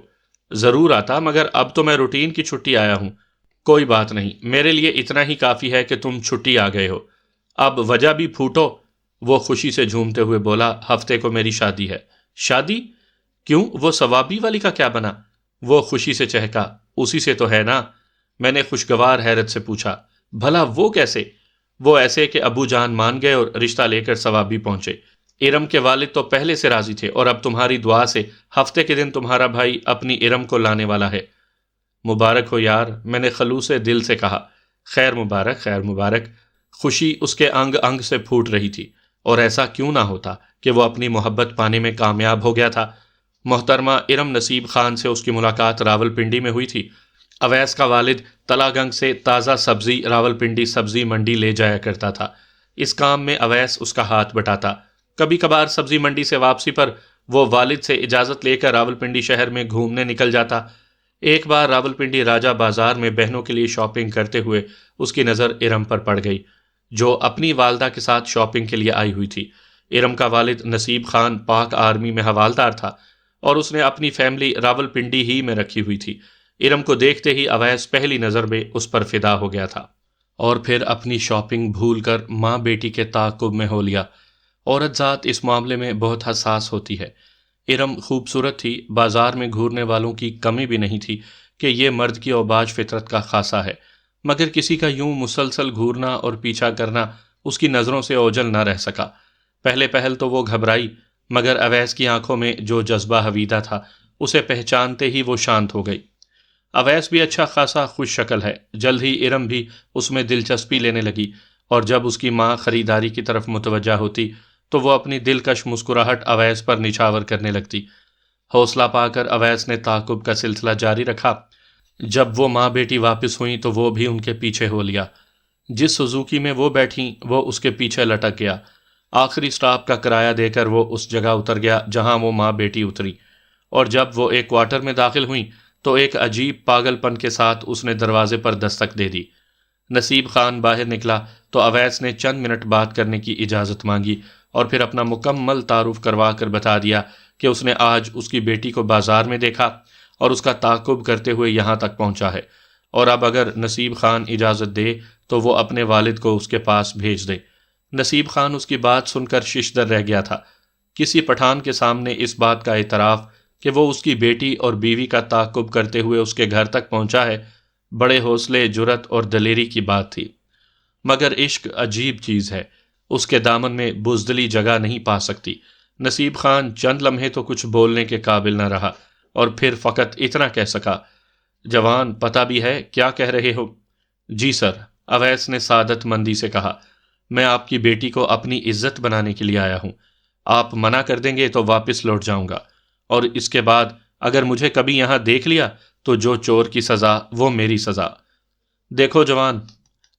ضرور آتا، مگر اب تو میں روٹین کی چھٹی آیا ہوں۔ کوئی بات نہیں، میرے لیے اتنا ہی کافی ہے کہ تم چھٹی آ گئے ہو۔ اب وجہ بھی پھوٹو۔ وہ خوشی سے جھومتے ہوئے بولا، ہفتے کو میری شادی ہے۔ شادی؟ کیوں، وہ ثوابی والی کا کیا بنا؟ وہ خوشی سے چہکا، اسی سے تو ہے نا۔ میں نے خوشگوار حیرت سے پوچھا، بھلا وہ کیسے؟ وہ ایسے کہ ابو جان مان گئے اور رشتہ لے کر ثوابی پہنچے۔ ارم کے والد تو پہلے سے راضی تھے، اور اب تمہاری دعا سے ہفتے کے دن تمہارا بھائی اپنی ارم کو لانے والا ہے۔ مبارک ہو یار، میں نے خلوص دل سے کہا۔ خیر مبارک، خیر مبارک۔ خوشی اس کے انگ انگ سے پھوٹ رہی تھی، اور ایسا کیوں نہ ہوتا کہ وہ اپنی محبت پانے میں کامیاب ہو گیا تھا۔ محترمہ ارم نصیب خان سے اس کی ملاقات راولپنڈی میں ہوئی تھی۔ اویس کا والد تلا گنگ سے تازہ سبزی راولپنڈی سبزی منڈی لے جایا کرتا تھا۔ اس کام میں اویس اس کا ہاتھ بٹاتا۔ کبھی کبھار سبزی منڈی سے واپسی پر وہ والد سے اجازت لے کر راولپنڈی شہر میں گھومنے نکل جاتا۔ ایک بار راولپنڈی راجہ بازار میں بہنوں کے لیے شاپنگ کرتے ہوئے اس کی نظر ارم پر پڑ گئی، جو اپنی والدہ کے ساتھ شاپنگ کے لیے آئی ہوئی تھی۔ ارم کا والد نصیب خان پاک آرمی میں حوالدار تھا، اور اس نے اپنی فیملی راولپنڈی ہی میں رکھی ہوئی تھی۔ ارم کو دیکھتے ہی اویس پہلی نظر میں اس پر فدا ہو گیا تھا، اور پھر اپنی شاپنگ بھول کر ماں بیٹی کے تعاقب میں ہو لیا۔ عورت ذات اس معاملے میں بہت حساس ہوتی ہے۔ ارم خوبصورت تھی، بازار میں گھورنے والوں کی کمی بھی نہیں تھی کہ یہ مرد کی اوباش فطرت کا خاصہ ہے، مگر کسی کا یوں مسلسل گھورنا اور پیچھا کرنا اس کی نظروں سے اوجھل نہ رہ سکا۔ پہلے پہل تو وہ گھبرائی، مگر اویس کی آنکھوں میں جو جذبہ حویدہ تھا اسے پہچانتے ہی وہ شانت ہو گئی۔ اویس بھی اچھا خاصا خوش شکل ہے۔ جلد ہی ارم بھی اس میں دلچسپی لینے لگی، اور جب اس کی ماں خریداری کی طرف متوجہ ہوتی تو وہ اپنی دلکش مسکراہٹ اویس پر نچھاور کرنے لگتی۔ حوصلہ پا کر اویس نے تعاقب کا سلسلہ جاری رکھا۔ جب وہ ماں بیٹی واپس ہوئیں تو وہ بھی ان کے پیچھے ہو لیا۔ جس سوزوکی میں وہ بیٹھیں وہ اس کے پیچھے لٹک گیا۔ آخری سٹاپ کا کرایہ دے کر وہ اس جگہ اتر گیا جہاں وہ ماں بیٹی اتری، اور جب وہ ایک کوارٹر میں داخل ہوئیں تو ایک عجیب پاگل پن کے ساتھ اس نے دروازے پر دستک دے دی۔ نصیب خان باہر نکلا تو اویس نے چند منٹ بات کرنے کی اجازت مانگی، اور پھر اپنا مکمل تعارف کروا کر بتا دیا کہ اس نے آج اس کی بیٹی کو بازار میں دیکھا اور اس کا تعاقب کرتے ہوئے یہاں تک پہنچا ہے، اور اب اگر نصیب خان اجازت دے تو وہ اپنے والد کو اس کے پاس بھیج دے۔ نصیب خان اس کی بات سن کر ششدر رہ گیا تھا۔ کسی پٹھان کے سامنے اس بات کا اعتراف کہ وہ اس کی بیٹی اور بیوی کا تعاقب کرتے ہوئے اس کے گھر تک پہنچا ہے، بڑے حوصلے، جرأت اور دلیری کی بات تھی۔ مگر عشق عجیب چیز ہے، اس کے دامن میں بزدلی جگہ نہیں پا سکتی۔ نصیب خان چند لمحے تو کچھ بولنے کے قابل نہ رہا، اور پھر فقط اتنا کہہ سکا، جوان پتہ بھی ہے کیا کہہ رہے ہو؟ جی سر۔ اویس نے سعادت مندی سے کہا، میں آپ کی بیٹی کو اپنی عزت بنانے کے لیے آیا ہوں، آپ منع کر دیں گے تو واپس لوٹ جاؤں گا، اور اس کے بعد اگر مجھے کبھی یہاں دیکھ لیا تو جو چور کی سزا وہ میری سزا۔ دیکھو جوان،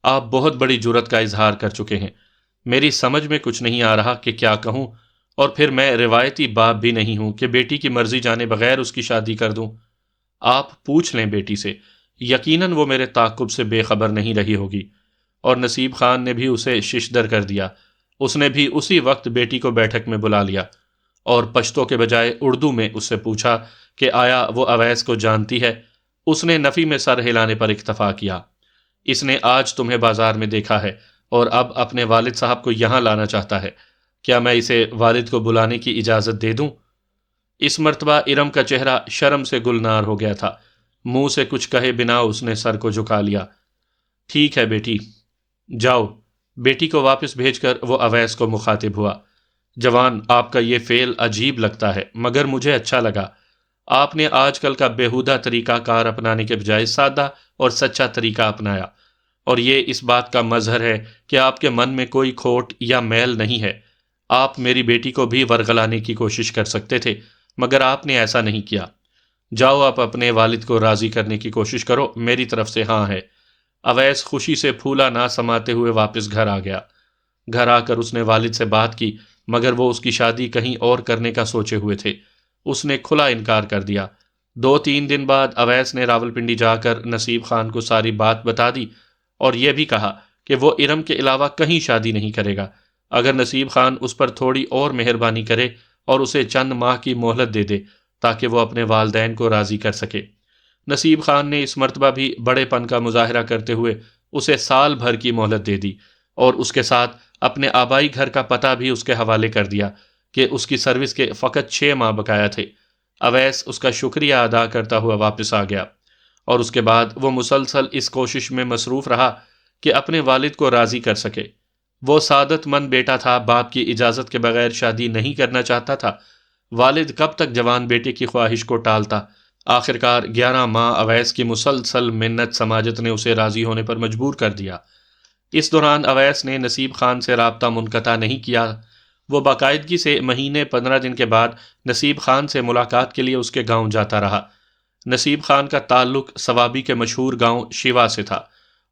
آپ بہت بڑی جرت کا اظہار کر چکے ہیں، میری سمجھ میں کچھ نہیں آ رہا کہ کیا کہوں، اور پھر میں روایتی باپ بھی نہیں ہوں کہ بیٹی کی مرضی جانے بغیر اس کی شادی کر دوں۔ آپ پوچھ لیں بیٹی سے، یقیناً وہ میرے تعاقب سے بے خبر نہیں رہی ہوگی۔ اور نصیب خان نے بھی اسے ششدر کر دیا، اس نے بھی اسی وقت بیٹی کو بیٹھک میں بلا لیا اور پشتو کے بجائے اردو میں اس سے پوچھا کہ آیا وہ اویس کو جانتی ہے؟ اس نے نفی میں سر ہلانے پر اکتفا کیا۔ اس نے آج تمہیں بازار میں دیکھا ہے اور اب اپنے والد صاحب کو یہاں لانا چاہتا ہے، کیا میں اسے والد کو بلانے کی اجازت دے دوں؟ اس مرتبہ ارم کا چہرہ شرم سے گلنار ہو گیا تھا، منہ سے کچھ کہے بنا اس نے سر کو جھکا لیا۔ ٹھیک ہے بیٹی، جاؤ۔ بیٹی کو واپس بھیج کر وہ اویس کو مخاطب ہوا، جوان، آپ کا یہ فعل عجیب لگتا ہے مگر مجھے اچھا لگا۔ آپ نے آج کل کا بیہودہ طریقہ کار اپنانے کے بجائے سادہ اور سچا طریقہ اپنایا، اور یہ اس بات کا مظہر ہے کہ آپ کے من میں کوئی کھوٹ یا میل نہیں ہے۔ آپ میری بیٹی کو بھی ورغلانے کی کوشش کر سکتے تھے مگر آپ نے ایسا نہیں کیا۔ جاؤ، آپ اپنے والد کو راضی کرنے کی کوشش کرو، میری طرف سے ہاں ہے۔ اویس خوشی سے پھولا نہ سماتے ہوئے واپس گھر آ گیا۔ گھر آ کر اس نے والد سے بات کی مگر وہ اس کی شادی کہیں اور کرنے کا سوچے ہوئے تھے، اس نے کھلا انکار کر دیا۔ 2-3 دن بعد اویس نے راولپنڈی جا کر نصیب خان کو ساری بات بتا دی اور یہ بھی کہا کہ وہ ارم کے علاوہ کہیں شادی نہیں کرے گا اگر نصیب خان اس پر تھوڑی اور مہربانی کرے اور اسے چند ماہ کی مہلت دے دے تاکہ وہ اپنے والدین کو راضی کر سکے۔ نصیب خان نے اس مرتبہ بھی بڑے پن کا مظاہرہ کرتے ہوئے اسے سال بھر کی مہلت دے دی اور اس کے ساتھ اپنے آبائی گھر کا پتہ بھی اس کے حوالے کر دیا کہ اس کی سروس کے فقط 6 ماہ بقایا تھے۔ اویس اس کا شکریہ ادا کرتا ہوا واپس آ گیا اور اس کے بعد وہ مسلسل اس کوشش میں مصروف رہا کہ اپنے والد کو راضی کر سکے۔ وہ سعادت مند بیٹا تھا، باپ کی اجازت کے بغیر شادی نہیں کرنا چاہتا تھا۔ والد کب تک جوان بیٹے کی خواہش کو ٹالتا؟ آخرکار 11 ماہ اویس کی مسلسل منت سماجت نے اسے راضی ہونے پر مجبور کر دیا۔ اس دوران اویس نے نصیب خان سے رابطہ منقطع نہیں کیا، وہ باقاعدگی سے مہینے 15 دن کے بعد نصیب خان سے ملاقات کے لیے اس کے گاؤں جاتا رہا۔ نصیب خان کا تعلق صوابی کے مشہور گاؤں شیوا سے تھا،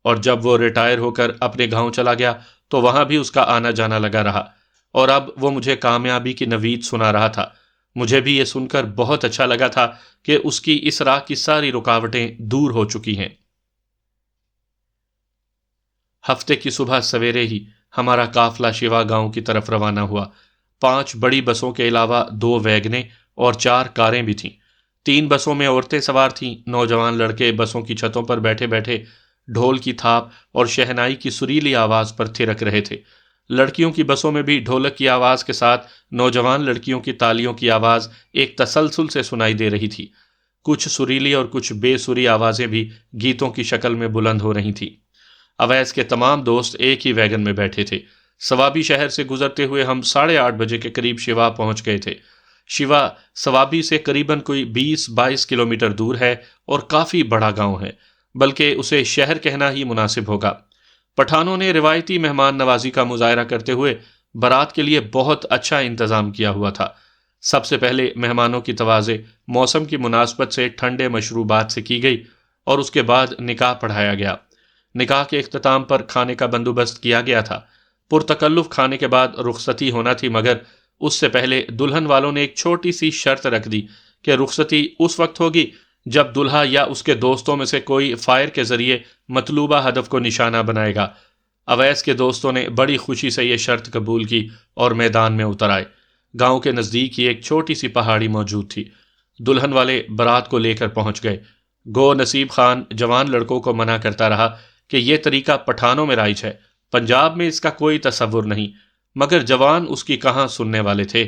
اور جب وہ ریٹائر ہو کر اپنے گاؤں چلا گیا تو وہاں بھی اس کا آنا جانا لگا رہا، اور اب وہ مجھے کامیابی کی نوید سنا رہا تھا۔ مجھے بھی یہ سن کر بہت اچھا لگا تھا کہ اس کی اس راہ کی ساری رکاوٹیں دور ہو چکی ہیں۔ ہفتے کی صبح سویرے ہی ہمارا قافلہ شیوا گاؤں کی طرف روانہ ہوا۔ 5 بڑی بسوں کے علاوہ 2 ویگنیں اور 4 کاریں بھی تھیں۔ 3 بسوں میں عورتیں سوار تھیں۔ نوجوان لڑکے بسوں کی چھتوں پر بیٹھے بیٹھے ڈھول کی تھاپ اور شہنائی کی سریلی آواز پر تھرک رہے تھے۔ لڑکیوں کی بسوں میں بھی ڈھولک کی آواز کے ساتھ نوجوان لڑکیوں کی تالیوں کی آواز ایک تسلسل سے سنائی دے رہی تھی۔ کچھ سریلی اور کچھ بے سری آوازیں بھی گیتوں کی شکل میں بلند ہو رہی تھیں۔ اویس کے تمام دوست ایک ہی ویگن میں بیٹھے تھے۔ صوابی شہر سے گزرتے ہوئے ہم 8:30 بجے کے قریب شیوا پہنچ گئے تھے۔ شیوا صوابی سے قریباً کوئی 20-22 کلومیٹر دور ہے اور کافی بڑا گاؤں ہے، بلکہ اسے شہر کہنا ہی مناسب ہوگا۔ پٹھانوں نے روایتی مہمان نوازی کا مظاہرہ کرتے ہوئے بارات کے لیے بہت اچھا انتظام کیا ہوا تھا۔ سب سے پہلے مہمانوں کی تواضع موسم کی مناسبت سے ٹھنڈے مشروبات سے کی گئی اور اس کے بعد نکاح پڑھایا گیا۔ نکاح کے اختتام پر کھانے کا بندوبست کیا گیا تھا۔ پرتکلف کھانے کے بعد رخصتی ہونا تھی، مگر اس سے پہلے دلہن والوں نے ایک چھوٹی سی شرط رکھ دی کہ رخصتی اس وقت ہوگی جب دلہا یا اس کے دوستوں میں سے کوئی فائر کے ذریعے مطلوبہ ہدف کو نشانہ بنائے گا۔ اویس کے دوستوں نے بڑی خوشی سے یہ شرط قبول کی اور میدان میں اتر آئے۔ گاؤں کے نزدیک ہی ایک چھوٹی سی پہاڑی موجود تھی۔ دلہن والے بارات کو لے کر پہنچ گئے۔ گو نصیب خان جوان لڑکوں کو منع کرتا رہا کہ یہ طریقہ پٹھانوں میں رائج ہے، پنجاب میں اس کا کوئی تصور نہیں، مگر جوان اس کی کہاں سننے والے تھے۔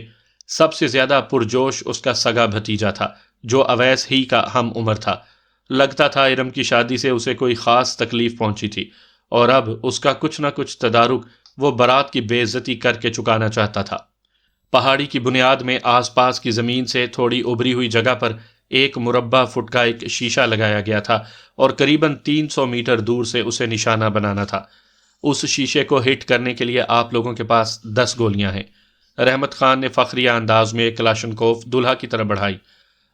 سب سے زیادہ پرجوش اس کا سگا بھتیجا تھا جو اویس ہی کا ہم عمر تھا۔ لگتا تھا ارم کی شادی سے اسے کوئی خاص تکلیف پہنچی تھی اور اب اس کا کچھ نہ کچھ تدارک وہ بارات کی بے عزتی کر کے چکانا چاہتا تھا۔ پہاڑی کی بنیاد میں آس پاس کی زمین سے تھوڑی ابری ہوئی جگہ پر ایک مربع فٹ کا ایک شیشہ لگایا گیا تھا اور قریباً 300 میٹر دور سے اسے نشانہ بنانا تھا۔ اس شیشے کو ہٹ کرنے کے لیے آپ لوگوں کے پاس 10 گولیاں ہیں۔ رحمت خان نے فخریہ انداز میں ایک کلاشنکوف دولہا کی طرف بڑھائی۔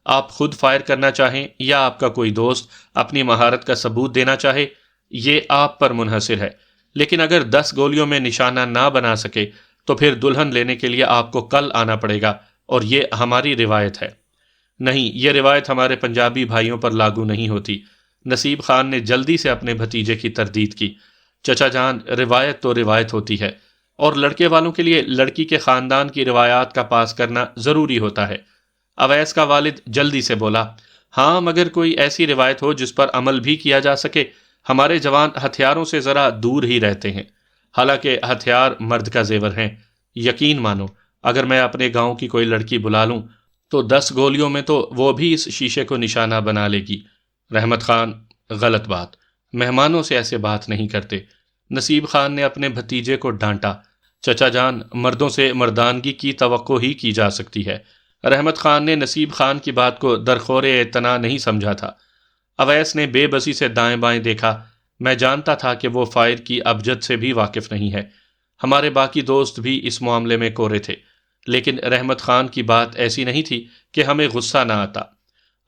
آپ خود فائر کرنا چاہیں یا آپ کا کوئی دوست اپنی مہارت کا ثبوت دینا چاہے، یہ آپ پر منحصر ہے، لیکن اگر 10 گولیوں میں نشانہ نہ بنا سکے تو پھر دلہن لینے کے لیے آپ کو کل آنا پڑے گا، اور یہ ہماری روایت ہے۔ نہیں، یہ روایت ہمارے پنجابی بھائیوں پر لاگو نہیں ہوتی۔ نصیب خان نے جلدی سے اپنے بھتیجے کی تردید کی۔ چچا جان، روایت تو روایت ہوتی ہے، اور لڑکے والوں کے لیے لڑکی کے خاندان کی روایات کا پاس کرنا ضروری ہوتا ہے۔ اویس کا والد جلدی سے بولا، ہاں مگر کوئی ایسی روایت ہو جس پر عمل بھی کیا جا سکے۔ ہمارے جوان ہتھیاروں سے ذرا دور ہی رہتے ہیں، حالانکہ ہتھیار مرد کا زیور ہیں۔ یقین مانو، اگر میں اپنے گاؤں کی کوئی لڑکی بلا لوں تو 10 گولیوں میں تو وہ بھی اس شیشے کو نشانہ بنا لے گی۔ رحمت خان، غلط بات، مہمانوں سے ایسے بات نہیں کرتے۔ نصیب خان نے اپنے بھتیجے کو ڈانٹا۔ چچا جان، مردوں سے مردانگی کی توقع ہی کی جا سکتی ہے۔ رحمت خان نے نصیب خان کی بات کو درخور اعتنا نہیں سمجھا تھا۔ اویس نے بے بسی سے دائیں بائیں دیکھا۔ میں جانتا تھا کہ وہ فائر کی ابجد سے بھی واقف نہیں ہے۔ ہمارے باقی دوست بھی اس معاملے میں کورے تھے، لیکن رحمت خان کی بات ایسی نہیں تھی کہ ہمیں غصہ نہ آتا۔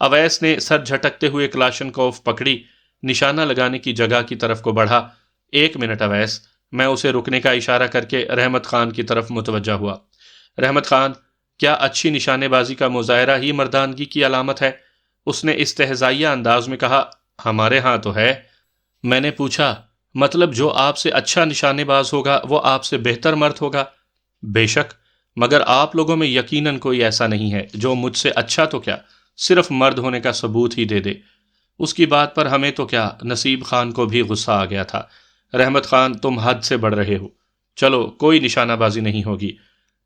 اویس نے سر جھٹکتے ہوئے کلاشنکوف پکڑی، نشانہ لگانے کی جگہ کی طرف کو بڑھا۔ 1 منٹ اویس، میں اسے رکنے کا اشارہ کر کے رحمت خان کی طرف متوجہ ہوا۔ رحمت خان، کیا اچھی نشانے بازی کا مظاہرہ ہی مردانگی کی علامت ہے؟ اس نے استہزائیہ انداز میں کہا۔ ہمارے ہاں تو ہے۔ میں نے پوچھا، مطلب جو آپ سے اچھا نشانے باز ہوگا وہ آپ سے بہتر مرد ہوگا؟ بے شک، مگر آپ لوگوں میں یقیناً کوئی ایسا نہیں ہے جو مجھ سے اچھا تو کیا صرف مرد ہونے کا ثبوت ہی دے دے۔ اس کی بات پر ہمیں تو کیا، نصیب خان کو بھی غصہ آ گیا تھا۔ رحمت خان، تم حد سے بڑھ رہے ہو۔ چلو، کوئی نشانہ بازی نہیں ہوگی۔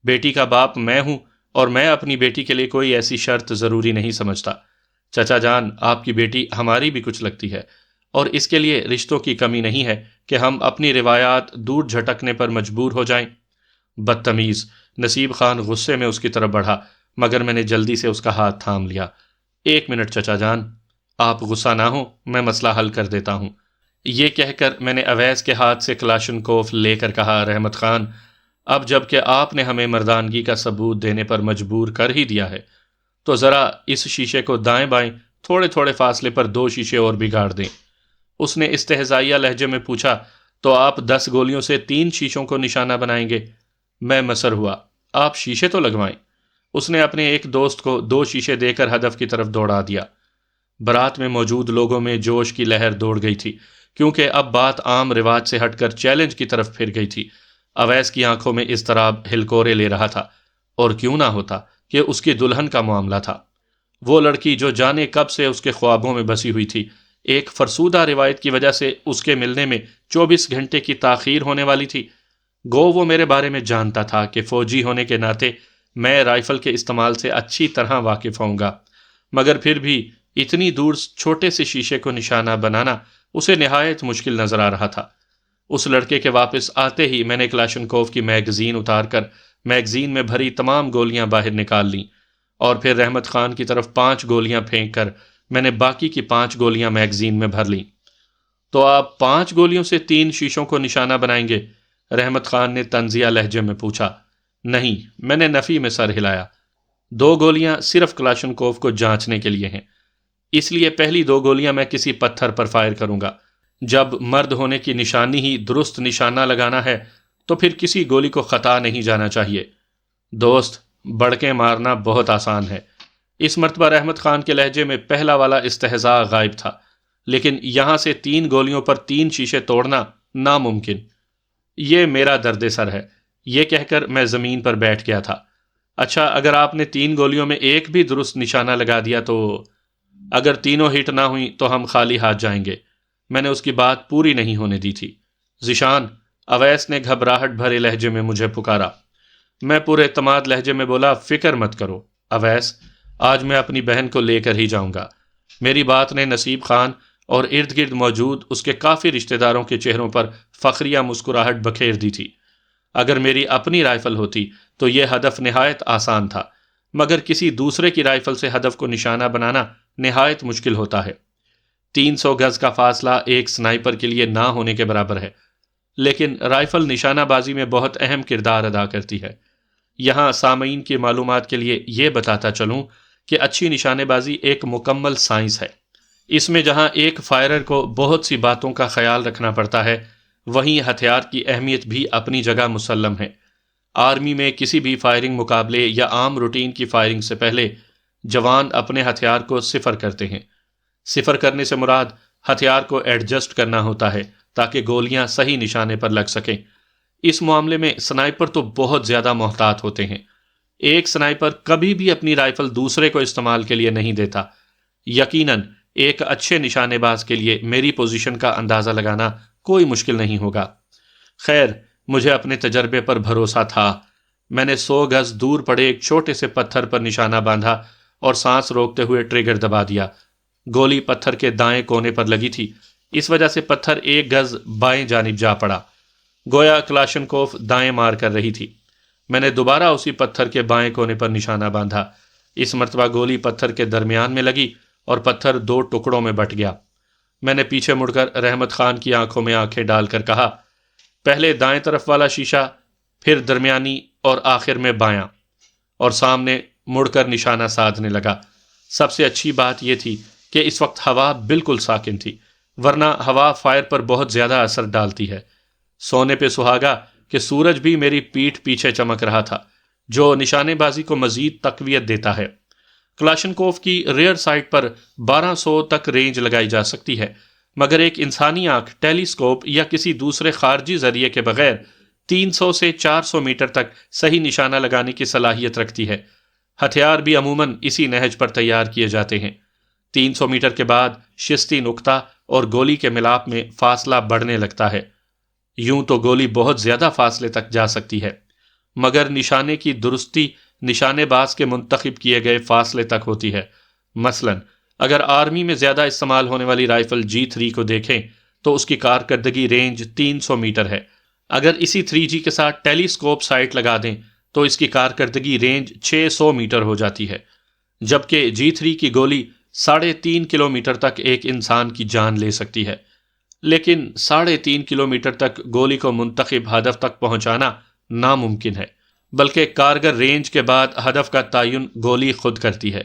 بیٹی کا باپ میں ہوں اور میں اپنی بیٹی کے لیے کوئی ایسی شرط ضروری نہیں سمجھتا۔ چچا جان، آپ کی بیٹی ہماری بھی کچھ لگتی ہے، اور اس کے لیے رشتوں کی کمی نہیں ہے کہ ہم اپنی روایات دور جھٹکنے پر مجبور ہو جائیں۔ بدتمیز، نصیب خان غصے میں اس کی طرف بڑھا، مگر میں نے جلدی سے اس کا ہاتھ تھام لیا۔ 1 منٹ چچا جان، آپ غصہ نہ ہوں، میں مسئلہ حل کر دیتا ہوں۔ یہ کہہ کر میں نے اویس کے ہاتھ سے کلاشنکوف لے کر کہا، رحمت خان، اب جب کہ آپ نے ہمیں مردانگی کا ثبوت دینے پر مجبور کر ہی دیا ہے، تو ذرا اس شیشے کو دائیں بائیں تھوڑے تھوڑے فاصلے پر 2 شیشے اور بگاڑ دیں۔ اس نے استہزائیہ لہجے میں پوچھا، تو آپ 10 گولیوں سے 3 شیشوں کو نشانہ بنائیں گے؟ میں مسر ہوا، آپ شیشے تو لگوائیں۔ اس نے اپنے ایک دوست کو 2 شیشے دے کر ہدف کی طرف دوڑا دیا۔ برات میں موجود لوگوں میں جوش کی لہر دوڑ گئی تھی، کیونکہ اب بات عام رواج سے ہٹ کر چیلنج کی طرف پھر گئی تھی۔ اویس کی آنکھوں میں اضطراب ہلکورے لے رہا تھا، اور کیوں نہ ہوتا کہ اس کی دلہن کا معاملہ تھا۔ وہ لڑکی جو جانے کب سے اس کے خوابوں میں بسی ہوئی تھی، ایک فرسودہ روایت کی وجہ سے اس کے ملنے میں 24 گھنٹے کی تاخیر ہونے والی تھی۔ گو وہ میرے بارے میں جانتا تھا کہ فوجی ہونے کے ناطے میں رائفل کے استعمال سے اچھی طرح واقف ہوں گا، مگر پھر بھی اتنی دور چھوٹے سے شیشے کو نشانہ بنانا اسے نہایت مشکل نظر آ رہا تھا۔ اس لڑکے کے واپس آتے ہی میں نے کلاشنکوف کی میگزین اتار کر میگزین میں بھری تمام گولیاں باہر نکال لیں، اور پھر رحمت خان کی طرف 5 گولیاں پھینک کر میں نے باقی کی 5 گولیاں میگزین میں بھر لیں۔ تو آپ 5 گولیوں سے 3 شیشوں کو نشانہ بنائیں گے؟ رحمت خان نے طنزیہ لہجے میں پوچھا۔ نہیں، میں نے نفی میں سر ہلایا۔ 2 گولیاں صرف کلاشنکوف کو جانچنے کے لیے ہیں، اس لیے پہلی 2 گولیاں میں کسی پتھر پر فائر کروں گا۔ جب مرد ہونے کی نشانی ہی درست نشانہ لگانا ہے تو پھر کسی گولی کو خطا نہیں جانا چاہیے۔ دوست، بڑکیں مارنا بہت آسان ہے۔ اس مرتبہ رحمت خان کے لہجے میں پہلا والا استہزاء غائب تھا، لیکن یہاں سے 3 گولیوں پر 3 شیشے توڑنا ناممکن۔ یہ میرا درد سر ہے، یہ کہہ کر میں زمین پر بیٹھ گیا تھا۔ اچھا، اگر آپ نے 3 گولیوں میں ایک بھی درست نشانہ لگا دیا تو؟ اگر تینوں ہٹ نہ ہوئیں تو ہم خالی ہاتھ جائیں گے۔ میں نے اس کی بات پوری نہیں ہونے دی تھی۔ ذیشان، اویس نے گھبراہٹ بھرے لہجے میں مجھے پکارا۔ میں پورے اعتماد لہجے میں بولا، فکر مت کرو اویس، آج میں اپنی بہن کو لے کر ہی جاؤں گا۔ میری بات نے نصیب خان اور ارد گرد موجود اس کے کافی رشتہ داروں کے چہروں پر فخریہ مسکراہٹ بکھیر دی تھی۔ اگر میری اپنی رائفل ہوتی تو یہ ہدف نہایت آسان تھا، مگر کسی دوسرے کی رائفل سے ہدف کو نشانہ بنانا نہایت مشکل ہوتا ہے۔ 300 گز کا فاصلہ ایک سنائپر کے لیے نہ ہونے کے برابر ہے، لیکن رائفل نشانہ بازی میں بہت اہم کردار ادا کرتی ہے۔ یہاں سامعین کی معلومات کے لیے یہ بتاتا چلوں کہ اچھی نشانے بازی ایک مکمل سائنس ہے۔ اس میں جہاں ایک فائرر کو بہت سی باتوں کا خیال رکھنا پڑتا ہے، وہیں ہتھیار کی اہمیت بھی اپنی جگہ مسلم ہے۔ آرمی میں کسی بھی فائرنگ مقابلے یا عام روٹین کی فائرنگ سے پہلے جوان اپنے ہتھیار کو صفر کرتے ہیں۔ صفر کرنے سے مراد ہتھیار کو ایڈجسٹ کرنا ہوتا ہے تاکہ گولیاں صحیح نشانے پر لگ سکیں۔ اس معاملے میں سنائپر تو بہت زیادہ محتاط ہوتے ہیں۔ ایک سنائپر کبھی بھی اپنی رائفل دوسرے کو استعمال کے لیے نہیں دیتا۔ یقیناً ایک اچھے نشانے باز کے لیے میری پوزیشن کا اندازہ لگانا کوئی مشکل نہیں ہوگا۔ خیر، مجھے اپنے تجربے پر بھروسہ تھا۔ میں نے 100 گز دور پڑے ایک چھوٹے سے پتھر پر نشانہ باندھا اور سانس روکتے ہوئے ٹریگر دبا دیا۔ گولی پتھر کے دائیں کونے پر لگی تھی، اس وجہ سے پتھر 1 گز بائیں جانب جا پڑا، گویا کلاشنکوف دائیں مار کر رہی تھی۔ میں نے دوبارہ اسی پتھر کے بائیں کونے پر نشانہ باندھا۔ اس مرتبہ گولی پتھر کے درمیان میں لگی اور پتھر 2 ٹکڑوں میں بٹ گیا۔ میں نے پیچھے مڑ کر رحمت خان کی آنکھوں میں آنکھیں ڈال کر کہا، پہلے دائیں طرف والا شیشہ، پھر درمیانی اور آخر میں بایاں، اور سامنے مڑ کر نشانہ سادھنے لگا۔ سب سے اچھی بات یہ تھی کہ اس وقت ہوا بالکل ساکن تھی، ورنہ ہوا فائر پر بہت زیادہ اثر ڈالتی ہے۔ سونے پہ سہاگا کہ سورج بھی میری پیٹھ پیچھے چمک رہا تھا، جو نشانے بازی کو مزید تقویت دیتا ہے۔ کلاشنکوف کی ریئر سائٹ پر 1200 تک رینج لگائی جا سکتی ہے، مگر ایک انسانی آنکھ ٹیلیسکوپ یا کسی دوسرے خارجی ذریعے کے بغیر 300 سے 400 میٹر تک صحیح نشانہ لگانے کی صلاحیت رکھتی ہے۔ ہتھیار بھی عموماً اسی نہج پر تیار کیے جاتے ہیں۔ 300 میٹر کے بعد شستی نقطہ اور گولی کے ملاپ میں فاصلہ بڑھنے لگتا ہے۔ یوں تو گولی بہت زیادہ فاصلے تک جا سکتی ہے، مگر نشانے کی درستی نشانے باز کے منتخب کیے گئے فاصلے تک ہوتی ہے۔ مثلاً اگر آرمی میں زیادہ استعمال ہونے والی رائفل G3 کو دیکھیں تو اس کی کارکردگی رینج 300 میٹر ہے۔ اگر اسی 3G کے ساتھ ٹیلیسکوپ سائٹ لگا دیں تو اس کی کارکردگی رینج 600 میٹر ہو جاتی ہے، جبکہ G3 کی گولی 3.5 کلومیٹر تک ایک انسان کی جان لے سکتی ہے۔ لیکن 3.5 کلومیٹر تک گولی کو منتخب ہدف تک پہنچانا ناممکن ہے، بلکہ کارگر رینج کے بعد ہدف کا تعین گولی خود کرتی ہے۔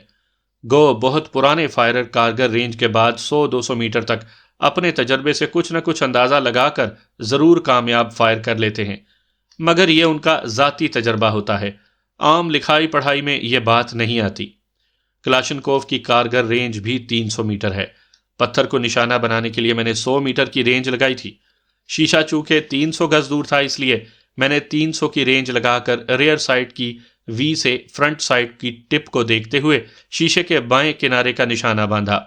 گو بہت پرانے فائرر کارگر رینج کے بعد 100-200 میٹر تک اپنے تجربے سے کچھ نہ کچھ اندازہ لگا کر ضرور کامیاب فائر کر لیتے ہیں، مگر یہ ان کا ذاتی تجربہ ہوتا ہے، عام لکھائی پڑھائی میں یہ بات نہیں آتی۔ کلاشنکوف کی کارگر رینج بھی 300 میٹر ہے۔ پتھر کو نشانہ بنانے کے لیے میں نے 100 میٹر کی رینج لگائی تھی۔ شیشہ چونکہ 300 گز دور تھا، اس لیے میں نے 300 کی رینج لگا کر ریئر سائٹ کی وی سے فرنٹ سائٹ کی ٹپ کو دیکھتے ہوئے شیشے کے بائیں کنارے کا نشانہ باندھا۔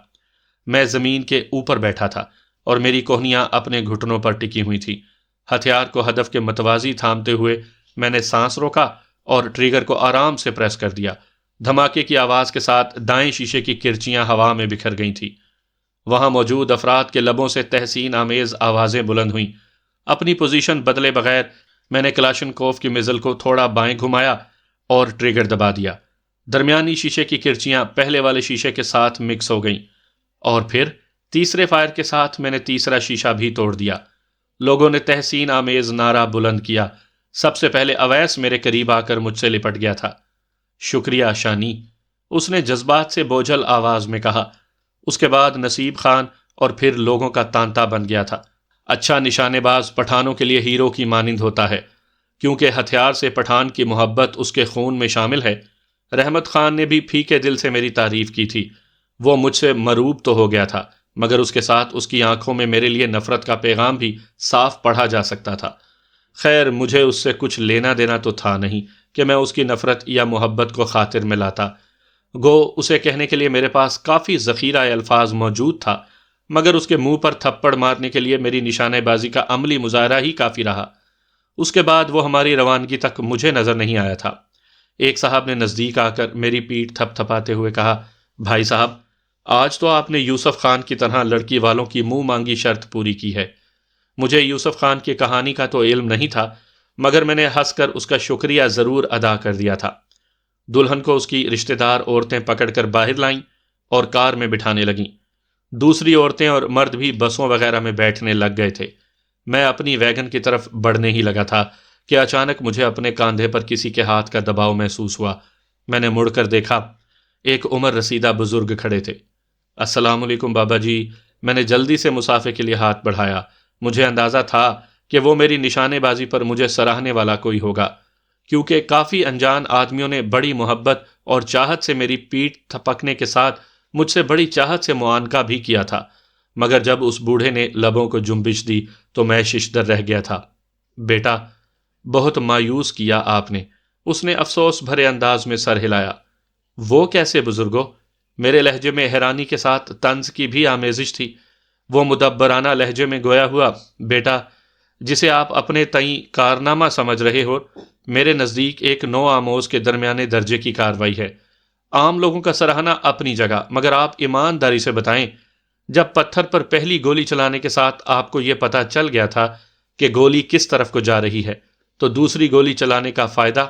میں زمین کے اوپر بیٹھا تھا اور میری کوہنیاں اپنے گھٹنوں پر ٹکی ہوئی تھیں۔ ہتھیار کو ہدف کے متوازی تھامتے ہوئے میں نے سانس روکا اور ٹریگر کو آرام سے پریس کر دیا۔ دھماکے کی آواز کے ساتھ دائیں شیشے کی کرچیاں ہوا میں بکھر گئی تھیں۔ وہاں موجود افراد کے لبوں سے تحسین آمیز آوازیں بلند ہوئیں۔ اپنی پوزیشن بدلے بغیر میں نے کلاشنکوف کی مزل کو تھوڑا بائیں گھمایا اور ٹریگر دبا دیا۔ درمیانی شیشے کی کرچیاں پہلے والے شیشے کے ساتھ مکس ہو گئیں، اور پھر تیسرے فائر کے ساتھ میں نے تیسرا شیشہ بھی توڑ دیا۔ لوگوں نے تحسین آمیز نعرہ بلند کیا۔ سب سے پہلے اویس میرے قریب آ کر مجھ سے لپٹ گیا تھا۔ شکریہ شانی، اس نے جذبات سے بوجھل آواز میں کہا۔ اس کے بعد نصیب خان اور پھر لوگوں کا تانتا بن گیا تھا۔ اچھا نشانے باز پٹھانوں کے لیے ہیرو کی مانند ہوتا ہے، کیونکہ ہتھیار سے پٹھان کی محبت اس کے خون میں شامل ہے۔ رحمت خان نے بھی پھیکے دل سے میری تعریف کی تھی۔ وہ مجھ سے مروب تو ہو گیا تھا، مگر اس کے ساتھ اس کی آنکھوں میں میرے لیے نفرت کا پیغام بھی صاف پڑھا جا سکتا تھا۔ خیر، مجھے اس سے کچھ لینا دینا تو تھا نہیں کہ میں اس کی نفرت یا محبت کو خاطر میں لاتا۔ گو اسے کہنے کے لیے میرے پاس کافی ذخیرہ الفاظ موجود تھا، مگر اس کے منہ پر تھپڑ مارنے کے لیے میری نشانے بازی کا عملی مظاہرہ ہی کافی رہا۔ اس کے بعد وہ ہماری روانگی تک مجھے نظر نہیں آیا تھا۔ ایک صاحب نے نزدیک آ کر میری پیٹھ تھپ تھپاتے ہوئے کہا، بھائی صاحب، آج تو آپ نے یوسف خان کی طرح لڑکی والوں کی منہ مانگی شرط پوری کی ہے۔ مجھے یوسف خان کی کہانی کا تو علم نہیں تھا، مگر میں نے ہنس کر اس کا شکریہ ضرور ادا کر دیا تھا۔ دلہن کو اس کی رشتہ دار عورتیں پکڑ کر باہر لائیں اور کار میں بٹھانے لگیں۔ دوسری عورتیں اور مرد بھی بسوں وغیرہ میں بیٹھنے لگ گئے تھے۔ میں اپنی ویگن کی طرف بڑھنے ہی لگا تھا کہ اچانک مجھے اپنے کاندھے پر کسی کے ہاتھ کا دباؤ محسوس ہوا۔ میں نے مڑ کر دیکھا، ایک عمر رسیدہ بزرگ کھڑے تھے۔ السلام علیکم بابا جی، میں نے جلدی سے مسافے کے لیے ہاتھ بڑھایا۔ مجھے اندازہ تھا کہ وہ میری نشانے بازی پر مجھے سراہنے والا کوئی ہوگا، کیونکہ کافی انجان آدمیوں نے بڑی محبت اور چاہت سے میری پیٹھ تھپکنے کے ساتھ مجھ سے بڑی چاہت سے معانقہ بھی کیا تھا، مگر جب اس بوڑھے نے لبوں کو جنبش دی تو میں ششدر رہ گیا تھا۔ بیٹا، بہت مایوس کیا آپ نے، اس نے افسوس بھرے انداز میں سر ہلایا۔ وہ کیسے بزرگو؟ میرے لہجے میں حیرانی کے ساتھ طنز کی بھی آمیزش تھی۔ وہ مدبرانہ لہجے میں گویا ہوا، بیٹا، جسے آپ اپنے تئیں کارنامہ سمجھ رہے ہو، میرے نزدیک ایک نو آموز کے درمیانے درجے کی کاروائی ہے۔ عام لوگوں کا سراہنا اپنی جگہ، مگر آپ ایمانداری سے بتائیں، جب پتھر پر پہلی گولی چلانے کے ساتھ آپ کو یہ پتہ چل گیا تھا کہ گولی کس طرف کو جا رہی ہے، تو دوسری گولی چلانے کا فائدہ؟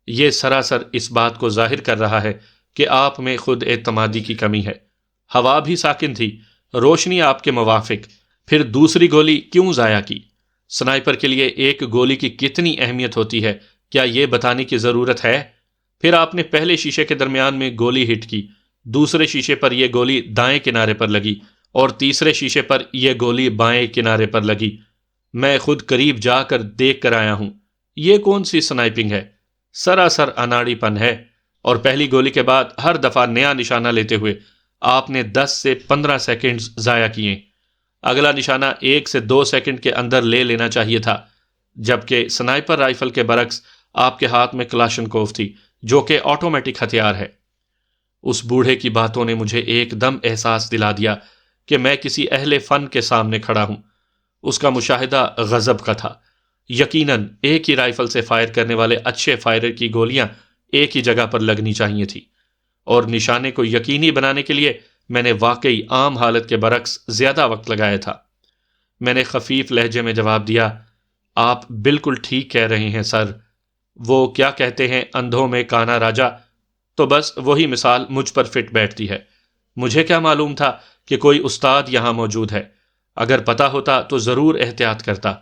یہ سراسر اس بات کو ظاہر کر رہا ہے کہ آپ میں خود اعتمادی کی کمی ہے۔ ہوا بھی ساکن تھی، روشنی آپ کے موافق، پھر دوسری گولی کیوں ضائع کی؟ سنائپر کے لیے ایک گولی کی کتنی اہمیت ہوتی ہے، کیا یہ بتانے کی ضرورت ہے؟ پھر آپ نے پہلے شیشے کے درمیان میں گولی ہٹ کی، دوسرے شیشے پر یہ گولی دائیں کنارے پر لگی اور تیسرے شیشے پر یہ گولی بائیں کنارے پر لگی۔ میں خود قریب جا کر دیکھ کر آیا ہوں۔ یہ کون سی سنائپنگ ہے؟ سراسر اناڑی پن ہے۔ اور پہلی گولی کے بعد ہر دفعہ نیا نشانہ لیتے ہوئے آپ نے 10 سے 15 سیکنڈز ضائع کیے۔ اگلا نشانہ 1 سے 2 سیکنڈ کے اندر لے لینا چاہیے تھا، جبکہ سنائپر رائفل کے برعکس آپ کے ہاتھ میں کلاشنکوف تھی، جو کہ آٹومیٹک ہتھیار ہے۔ اس بوڑھے کی باتوں نے مجھے ایک دم احساس دلا دیا کہ میں کسی اہل فن کے سامنے کھڑا ہوں۔ اس کا مشاہدہ غضب کا تھا۔ یقیناً ایک ہی رائفل سے فائر کرنے والے اچھے فائرر کی گولیاں ایک ہی جگہ پر لگنی چاہیے تھی، اور نشانے کو یقینی بنانے کے لیے میں نے واقعی عام حالت کے برعکس زیادہ وقت لگایا تھا۔ میں نے خفیف لہجے میں جواب دیا، آپ بالکل ٹھیک کہہ رہے ہیں سر۔ وہ کیا کہتے ہیں، اندھوں میں کانا راجا، تو بس وہی مثال مجھ پر فٹ بیٹھتی ہے۔ مجھے کیا معلوم تھا کہ کوئی استاد یہاں موجود ہے؟ اگر پتہ ہوتا تو ضرور احتیاط کرتا۔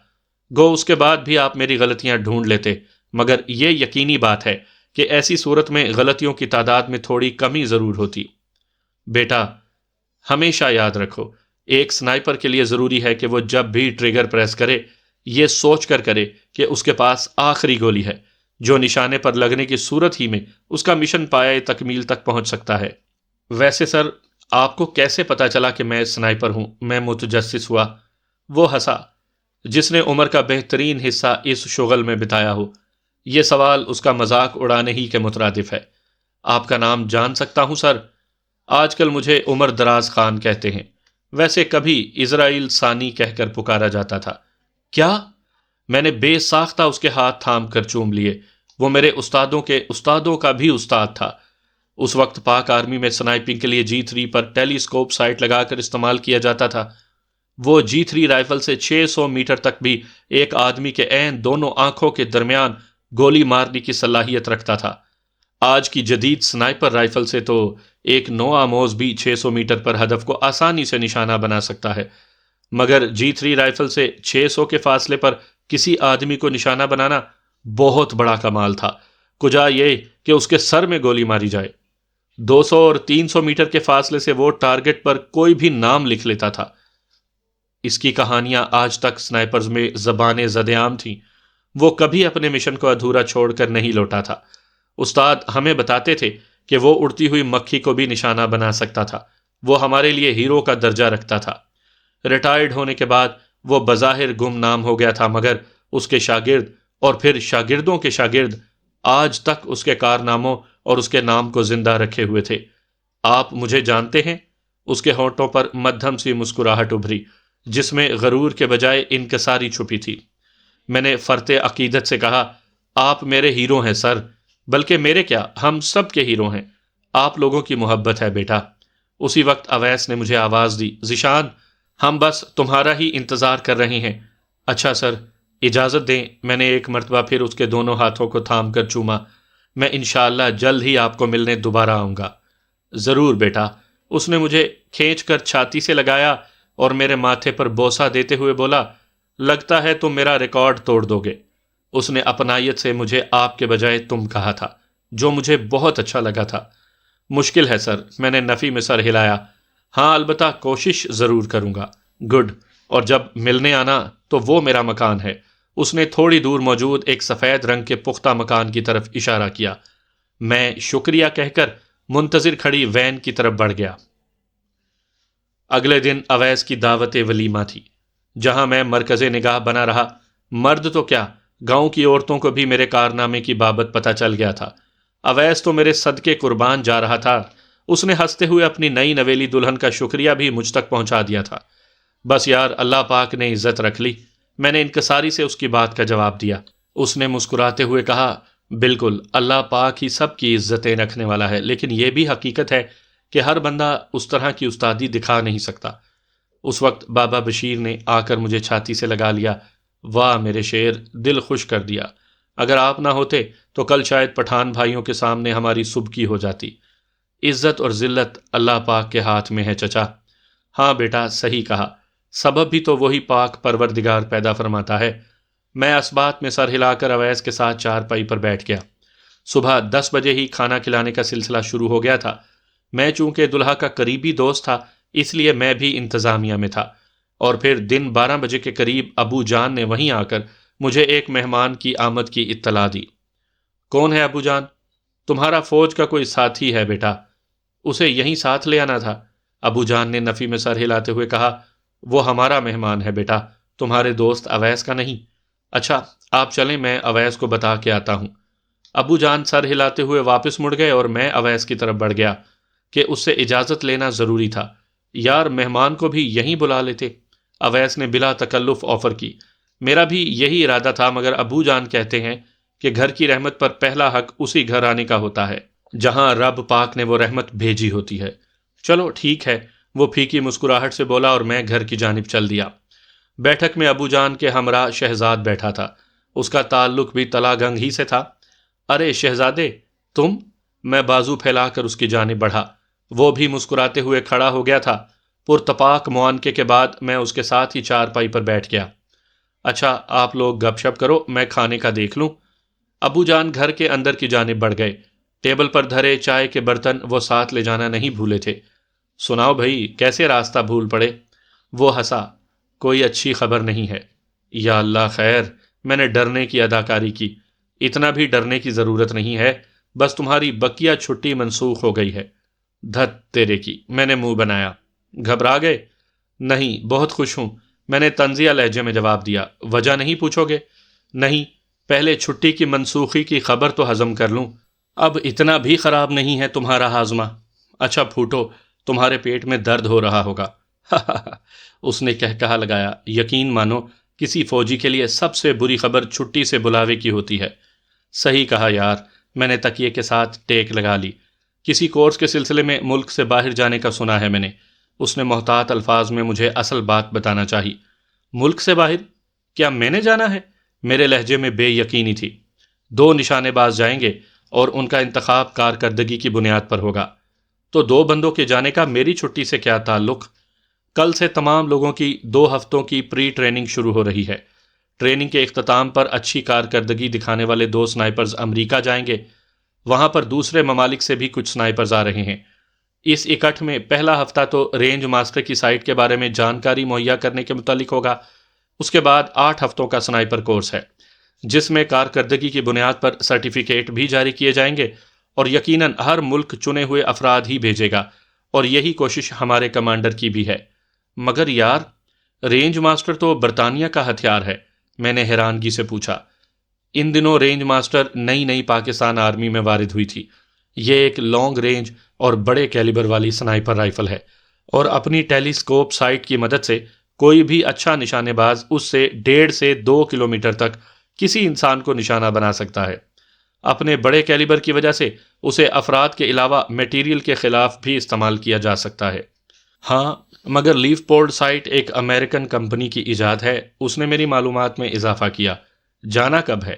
گو اس کے بعد بھی آپ میری غلطیاں ڈھونڈ لیتے، مگر یہ یقینی بات ہے کہ ایسی صورت میں غلطیوں کی تعداد میں تھوڑی کمی ضرور ہوتی۔ بیٹا، ہمیشہ یاد رکھو، ایک سنائپر کے لیے ضروری ہے کہ وہ جب بھی ٹریگر پریس کرے، یہ سوچ کر کرے کہ اس کے پاس آخری گولی ہے، جو نشانے پر لگنے کی صورت ہی میں اس کا مشن پایہ تکمیل تک پہنچ سکتا ہے۔ ویسے سر، آپ کو کیسے پتا چلا کہ میں سنائپر ہوں؟ میں متجسس ہوا۔ وہ ہنسا، جس نے عمر کا بہترین حصہ اس شغل میں بتایا ہو۔ یہ سوال اس کا مذاق اڑانے ہی کے مترادف ہے۔ آپ کا نام جان سکتا ہوں سر؟ آج کل مجھے عمر دراز خان کہتے ہیں، ویسے کبھی اسرائیل ثانی کہہ کر پکارا جاتا تھا۔ کیا؟ میں نے بے ساختہ اس کے ہاتھ تھام کر چوم لیے۔ وہ میرے استادوں کے استادوں کا بھی استاد تھا۔ اس وقت پاک آرمی میں سنائپنگ کے لیے G3 پر ٹیلی سکوپ سائٹ لگا کر استعمال کیا جاتا تھا۔ وہ G3 رائفل سے 600 میٹر تک بھی ایک آدمی کے عین دونوں آنکھوں کے درمیان گولی مارنے کی صلاحیت رکھتا تھا۔ آج کی جدید سنائپر رائفل سے تو ایک نو آموز بھی 600 میٹر پر ہدف کو آسانی سے نشانہ بنا سکتا ہے، مگر G3 رائفل سے 600 کے فاصلے پر کسی آدمی کو نشانہ بنانا بہت بڑا کمال تھا، کجا یہ کہ اس کے سر میں گولی ماری جائے۔ 200 اور 300 میٹر کے فاصلے سے وہ ٹارگٹ پر کوئی بھی نام لکھ لیتا تھا۔ اس کی کہانیاں آج تک سنائپرز میں زبان زد عام تھیں۔ وہ کبھی اپنے مشن کو ادھورا چھوڑ کر نہیں لوٹا تھا۔ استاد ہمیں بتاتے تھے کہ وہ اڑتی ہوئی مکھی کو بھی نشانہ بنا سکتا تھا۔ وہ ہمارے لیے ہیرو کا درجہ رکھتا تھا۔ ریٹائرڈ ہونے کے بعد وہ بظاہر گمنام ہو گیا تھا، مگر اس کے شاگرد اور پھر شاگردوں کے شاگرد آج تک اس کے کارناموں اور اس کے نام کو زندہ رکھے ہوئے تھے۔ آپ مجھے جانتے ہیں؟ اس کے ہونٹوں پر مدھم سی مسکراہٹ ابھری، جس میں غرور کے بجائے انکساری چھپی تھی۔ میں نے فرط عقیدت سے کہا، آپ میرے ہیرو ہیں سر، بلکہ میرے کیا، ہم سب کے ہیرو ہیں۔ آپ لوگوں کی محبت ہے بیٹا۔ اسی وقت اویس نے مجھے آواز دی، ذیشان، ہم بس تمہارا ہی انتظار کر رہے ہیں۔ اچھا سر، اجازت دیں۔ میں نے ایک مرتبہ پھر اس کے دونوں ہاتھوں کو تھام کر چوما، میں انشاءاللہ جلد ہی آپ کو ملنے دوبارہ آؤں گا۔ ضرور بیٹا، اس نے مجھے کھینچ کر چھاتی سے لگایا اور میرے ماتھے پر بوسہ دیتے ہوئے بولا، لگتا ہے تم میرا ریکارڈ توڑ دو گے۔ اس نے اپنائیت سے مجھے آپ کے بجائے تم کہا تھا، جو مجھے بہت اچھا لگا تھا۔ مشکل ہے سر، میں نے نفی میں سر ہلایا۔ ہاں البتہ کوشش ضرور کروں گا۔ گڈ، اور جب ملنے آنا تو وہ میرا مکان ہے۔ اس نے تھوڑی دور موجود ایک سفید رنگ کے پختہ مکان کی طرف اشارہ کیا۔ میں شکریہ کہہ کر منتظر کھڑی وین کی طرف بڑھ گیا۔ اگلے دن اویس کی دعوت ولیمہ تھی، جہاں میں مرکز نگاہ بنا رہا۔ مرد تو کیا، گاؤں کی عورتوں کو بھی میرے کارنامے کی بابت پتہ چل گیا تھا۔ اویس تو میرے صدقے قربان جا رہا تھا۔ اس نے ہنستے ہوئے اپنی نئی نویلی دلہن کا شکریہ بھی مجھ تک پہنچا دیا تھا۔ بس یار، اللہ پاک نے عزت رکھ لی، میں نے انکساری سے اس کی بات کا جواب دیا۔ اس نے مسکراتے ہوئے کہا، بالکل، اللہ پاک ہی سب کی عزتیں رکھنے والا ہے، لیکن یہ بھی حقیقت ہے کہ ہر بندہ اس طرح کی استادی دکھا نہیں سکتا۔ اس وقت بابا بشیر نے آ کر مجھے چھاتی سے لگا لیا۔ واہ میرے شیر، دل خوش کر دیا۔ اگر آپ نہ ہوتے تو کل شاید پٹھان بھائیوں کے سامنے ہماری سبکی ہو جاتی۔ عزت اور ذلت اللہ پاک کے ہاتھ میں ہے چچا۔ ہاں بیٹا، صحیح کہا، سبب بھی تو وہی پاک پروردگار پیدا فرماتا ہے۔ میں اسبات میں سر ہلا کر اویس کے ساتھ چارپائی پر بیٹھ گیا۔ صبح 10 بجے ہی کھانا کھلانے کا سلسلہ شروع ہو گیا تھا۔ میں چونکہ دلہا کا قریبی دوست تھا، اس لیے میں بھی انتظامیہ میں تھا، اور پھر دن 12 بجے کے قریب ابو جان نے وہیں آ کر مجھے ایک مہمان کی آمد کی اطلاع دی۔ کون ہے ابو جان؟ تمہارا فوج کا کوئی ساتھی ہے بیٹا، اسے یہیں ساتھ لے آنا تھا۔ ابو جان نے نفی میں سر ہلاتے ہوئے کہا، وہ ہمارا مہمان ہے بیٹا، تمہارے دوست اویس کا نہیں۔ اچھا آپ چلیں، میں اویس کو بتا کے آتا ہوں۔ ابو جان سر ہلاتے ہوئے واپس مڑ گئے اور میں اویس کی طرف بڑھ گیا کہ اس سے اجازت لینا ضروری تھا۔ یار مہمان کو بھی یہیں بلا لیتے، اویس نے بلا تکلف آفر کی۔ میرا بھی یہی ارادہ تھا، مگر ابو جان کہتے ہیں کہ گھر کی رحمت پر پہلا حق اسی گھر آنے کا ہوتا ہے جہاں رب پاک نے وہ رحمت بھیجی ہوتی ہے۔ چلو ٹھیک ہے، وہ پھیکی مسکراہٹ سے بولا اور میں گھر کی جانب چل دیا۔ بیٹھک میں ابو جان کے ہمراہ شہزاد بیٹھا تھا۔ اس کا تعلق بھی تلا گنگ ہی سے تھا۔ ارے شہزادے، تم؟ میں بازو پھیلا کر اس کی جانب بڑھا۔ وہ بھی مسکراتے ہوئے کھڑا ہو گیا تھا۔ پرتپاک معانقے کے بعد میں اس کے ساتھ ہی چارپائی پر بیٹھ گیا۔ اچھا آپ لوگ گپ شپ کرو، میں کھانے کا دیکھ لوں۔ ابو جان گھر کے اندر کی جانب بڑھ گئے۔ ٹیبل پر دھرے چائے کے برتن وہ ساتھ لے جانا نہیں بھولے تھے۔ سناؤ بھائی، کیسے راستہ بھول پڑے؟ وہ ہنسا، کوئی اچھی خبر نہیں ہے۔ یا اللہ خیر، میں نے ڈرنے کی اداکاری کی۔ اتنا بھی ڈرنے کی ضرورت نہیں ہے، بس تمہاری بقیہ چھٹی منسوخ ہو گئی ہے۔ دھت تیرے کی، میں نے منہ بنایا۔ گھبرا گئے؟ نہیں، بہت خوش ہوں، میں نے طنزیہ لہجے میں جواب دیا۔ وجہ نہیں پوچھو گے؟ نہیں، پہلے چھٹی کی منسوخی کی خبر تو ہضم کر لوں۔ اب اتنا بھی خراب نہیں ہے تمہارا ہاضمہ۔ اچھا پھوٹو، تمہارے پیٹ میں درد ہو رہا ہوگا۔ اس نے کہا لگایا، یقین مانو کسی فوجی کے لیے سب سے بری خبر چھٹی سے بلاوے کی ہوتی ہے۔ صحیح کہا یار، میں نے تکیے کے ساتھ ٹیک لگا لی۔ کسی کورس کے سلسلے میں ملک سے باہر جانے کا سنا ہے میں نے۔ اس نے محتاط الفاظ میں مجھے اصل بات بتانا چاہی۔ ملک سے باہر؟ کیا میں نے جانا ہے؟ میرے لہجے میں بے یقینی تھی۔ 2 نشانے باز جائیں گے اور ان کا انتخاب کارکردگی کی بنیاد پر ہوگا۔ تو 2 بندوں کے جانے کا میری چھٹی سے کیا تعلق؟ کل سے تمام لوگوں کی 2 ہفتوں کی پری ٹریننگ شروع ہو رہی ہے۔ ٹریننگ کے اختتام پر اچھی کارکردگی دکھانے والے 2 سنائپرز امریکہ جائیں گے۔ وہاں پر دوسرے ممالک سے بھی کچھ سنائپرز آ رہے ہیں۔ اس اکٹھ میں پہلا ہفتہ تو رینج ماسٹر کی سائٹ کے بارے میں جانکاری مہیا کرنے کے متعلق ہوگا۔ اس کے بعد 8 ہفتوں کا سنائپر کورس ہے، جس میں کارکردگی کی بنیاد پر سرٹیفکیٹ بھی جاری کیے جائیں گے، اور یقیناً ہر ملک چنے ہوئے افراد ہی بھیجے گا، اور یہی کوشش ہمارے کمانڈر کی بھی ہے۔ مگر یار، رینج ماسٹر تو برطانیہ کا ہتھیار ہے، میں نے حیرانگی سے پوچھا۔ ان دنوں رینج ماسٹر نئی پاکستان آرمی میں وارد ہوئی تھی۔ یہ ایک لانگ رینج اور بڑے کیلیبر والی سنائپر رائفل ہے، اور اپنی ٹیلیسکوپ سائٹ کی مدد سے کوئی بھی اچھا نشانے باز اس سے 1.5 سے 2 کلومیٹر تک کسی انسان کو نشانہ بنا سکتا ہے۔ اپنے بڑے کیلیبر کی وجہ سے اسے افراد کے علاوہ میٹیریل کے خلاف بھی استعمال کیا جا سکتا ہے۔ ہاں، مگر لیف پورڈ سائٹ ایک امریکن کمپنی کی ایجاد ہے، اس نے میری معلومات میں اضافہ کیا۔ جانا کب ہے؟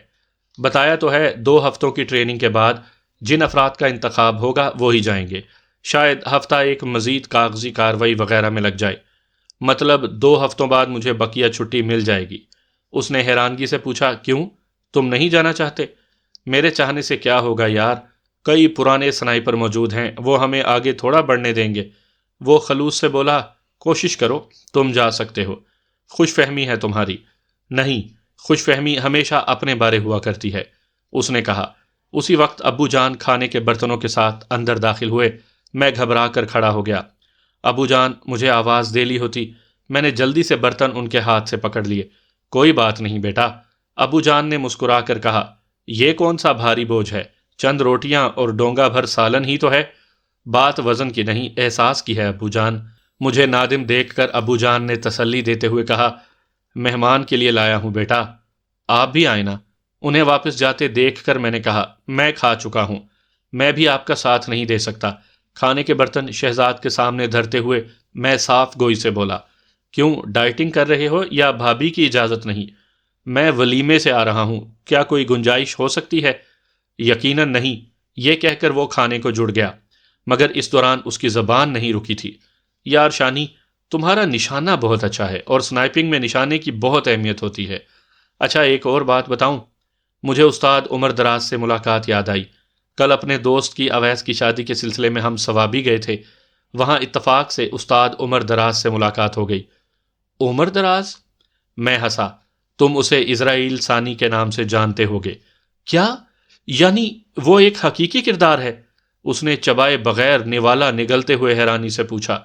بتایا تو ہے 2 ہفتوں کی ٹریننگ کے بعد جن افراد کا انتخاب ہوگا وہی جائیں گے، شاید ہفتہ ایک مزید کاغذی کارروائی وغیرہ میں لگ جائے۔ مطلب 2 ہفتوں بعد مجھے بقیہ چھٹی مل جائے گی؟ اس نے حیرانگی سے پوچھا۔ کیوں، تم نہیں جانا چاہتے؟ میرے چاہنے سے کیا ہوگا یار، کئی پرانے سنائپر موجود ہیں، وہ ہمیں آگے تھوڑا بڑھنے دیں گے۔ وہ خلوص سے بولا، کوشش کرو، تم جا سکتے ہو، خوش فہمی ہے تمہاری۔ نہیں، خوش فہمی ہمیشہ اپنے بارے ہوا کرتی ہے، اس نے کہا۔ اسی وقت ابو جان کھانے کے برتنوں کے ساتھ اندر داخل ہوئے۔ میں گھبرا کر کھڑا ہو گیا۔ ابو جان مجھے آواز دے لی ہوتی، میں نے جلدی سے برتن ان کے ہاتھ سے پکڑ لیے۔ کوئی بات نہیں بیٹا، ابو جان نے مسکرا کر کہا، یہ کون سا بھاری بوجھ ہے، چند روٹیاں اور ڈونگا بھر سالن ہی تو ہے۔ بات وزن کی نہیں، احساس کی ہے ابو جان۔ مجھے نادم دیکھ کر ابو جان نے تسلی دیتے ہوئے کہا، مہمان کے لیے لایا ہوں بیٹا، آپ بھی آئے نا۔ انہیں واپس جاتے دیکھ کر میں نے کہا، میں کھا چکا ہوں، میں بھی آپ کا ساتھ نہیں دے سکتا۔ کھانے کے برتن شہزاد کے سامنے دھرتے ہوئے میں صاف گوئی سے بولا، کیوں ڈائٹنگ کر رہے ہو یا بھابھی کی اجازت نہیں؟ میں ولیمے سے آ رہا ہوں، کیا کوئی گنجائش ہو سکتی ہے؟ یقیناً نہیں، یہ کہہ کر وہ کھانے کو جڑ گیا، مگر اس دوران اس کی زبان نہیں رکی تھی۔ یار شانی، تمہارا نشانہ بہت اچھا ہے اور سنائپنگ میں نشانے کی بہت اہمیت ہوتی ہے۔ اچھا ایک اور بات بتاؤں؟ مجھے استاد عمر دراز سے ملاقات یاد آئی۔ کل اپنے دوست کی اویس کی شادی کے سلسلے میں ہم ثوابی گئے تھے، وہاں اتفاق سے استاد عمر دراز سے ملاقات ہو گئی۔ عمر دراز؟ میں ہنسا۔ تم اسے اسرائیل ثانی کے نام سے جانتے ہوگے۔ کیا؟ یعنی وہ ایک حقیقی کردار ہے؟ اس نے چبائے بغیر نوالا نگلتے ہوئے حیرانی سے پوچھا۔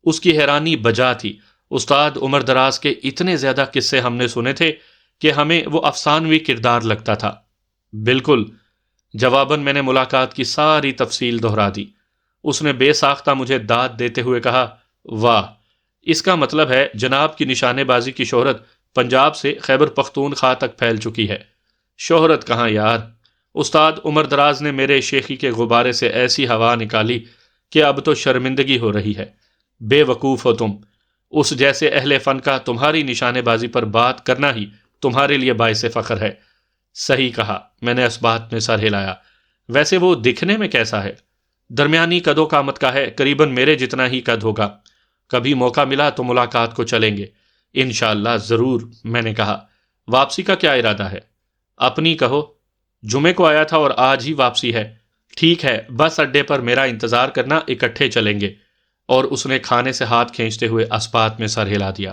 اس کی حیرانی بجا تھی۔ استاد عمر دراز کے اتنے زیادہ قصے ہم نے سنے تھے کہ ہمیں وہ افسانوی کردار لگتا تھا۔ بالکل، جواباً میں نے ملاقات کی ساری تفصیل دہرا دی۔ اس نے بے ساختہ مجھے داد دیتے ہوئے کہا، واہ، اس کا مطلب ہے جناب کی نشانے بازی کی شہرت پنجاب سے خیبر پختونخوا تک پھیل چکی ہے۔ شہرت کہاں یار، استاد عمر دراز نے میرے شیخی کے غبارے سے ایسی ہوا نکالی کہ اب تو شرمندگی ہو رہی ہے۔ بے وقوف ہو تم، اس جیسے اہل فن کا تمہاری نشانے بازی پر بات کرنا ہی تمہارے لیے باعث فخر ہے۔ صحیح کہا، میں نے اس بات میں سر ہلایا۔ ویسے وہ دکھنے میں کیسا ہے؟ درمیانی قد و قامت کا ہے، قریباً میرے جتنا ہی قد ہوگا۔ کبھی موقع ملا تو ملاقات کو چلیں گے۔ انشاءاللہ ضرور، میں نے کہا۔ واپسی کا کیا ارادہ ہے؟ اپنی کہو۔ جمعے کو آیا تھا اور آج ہی واپسی ہے۔ ٹھیک ہے، بس اڈے پر میرا انتظار کرنا، اکٹھے چلیں گے۔ اور اس نے کھانے سے ہاتھ کھینچتے ہوئے اس بات میں سر ہلا دیا۔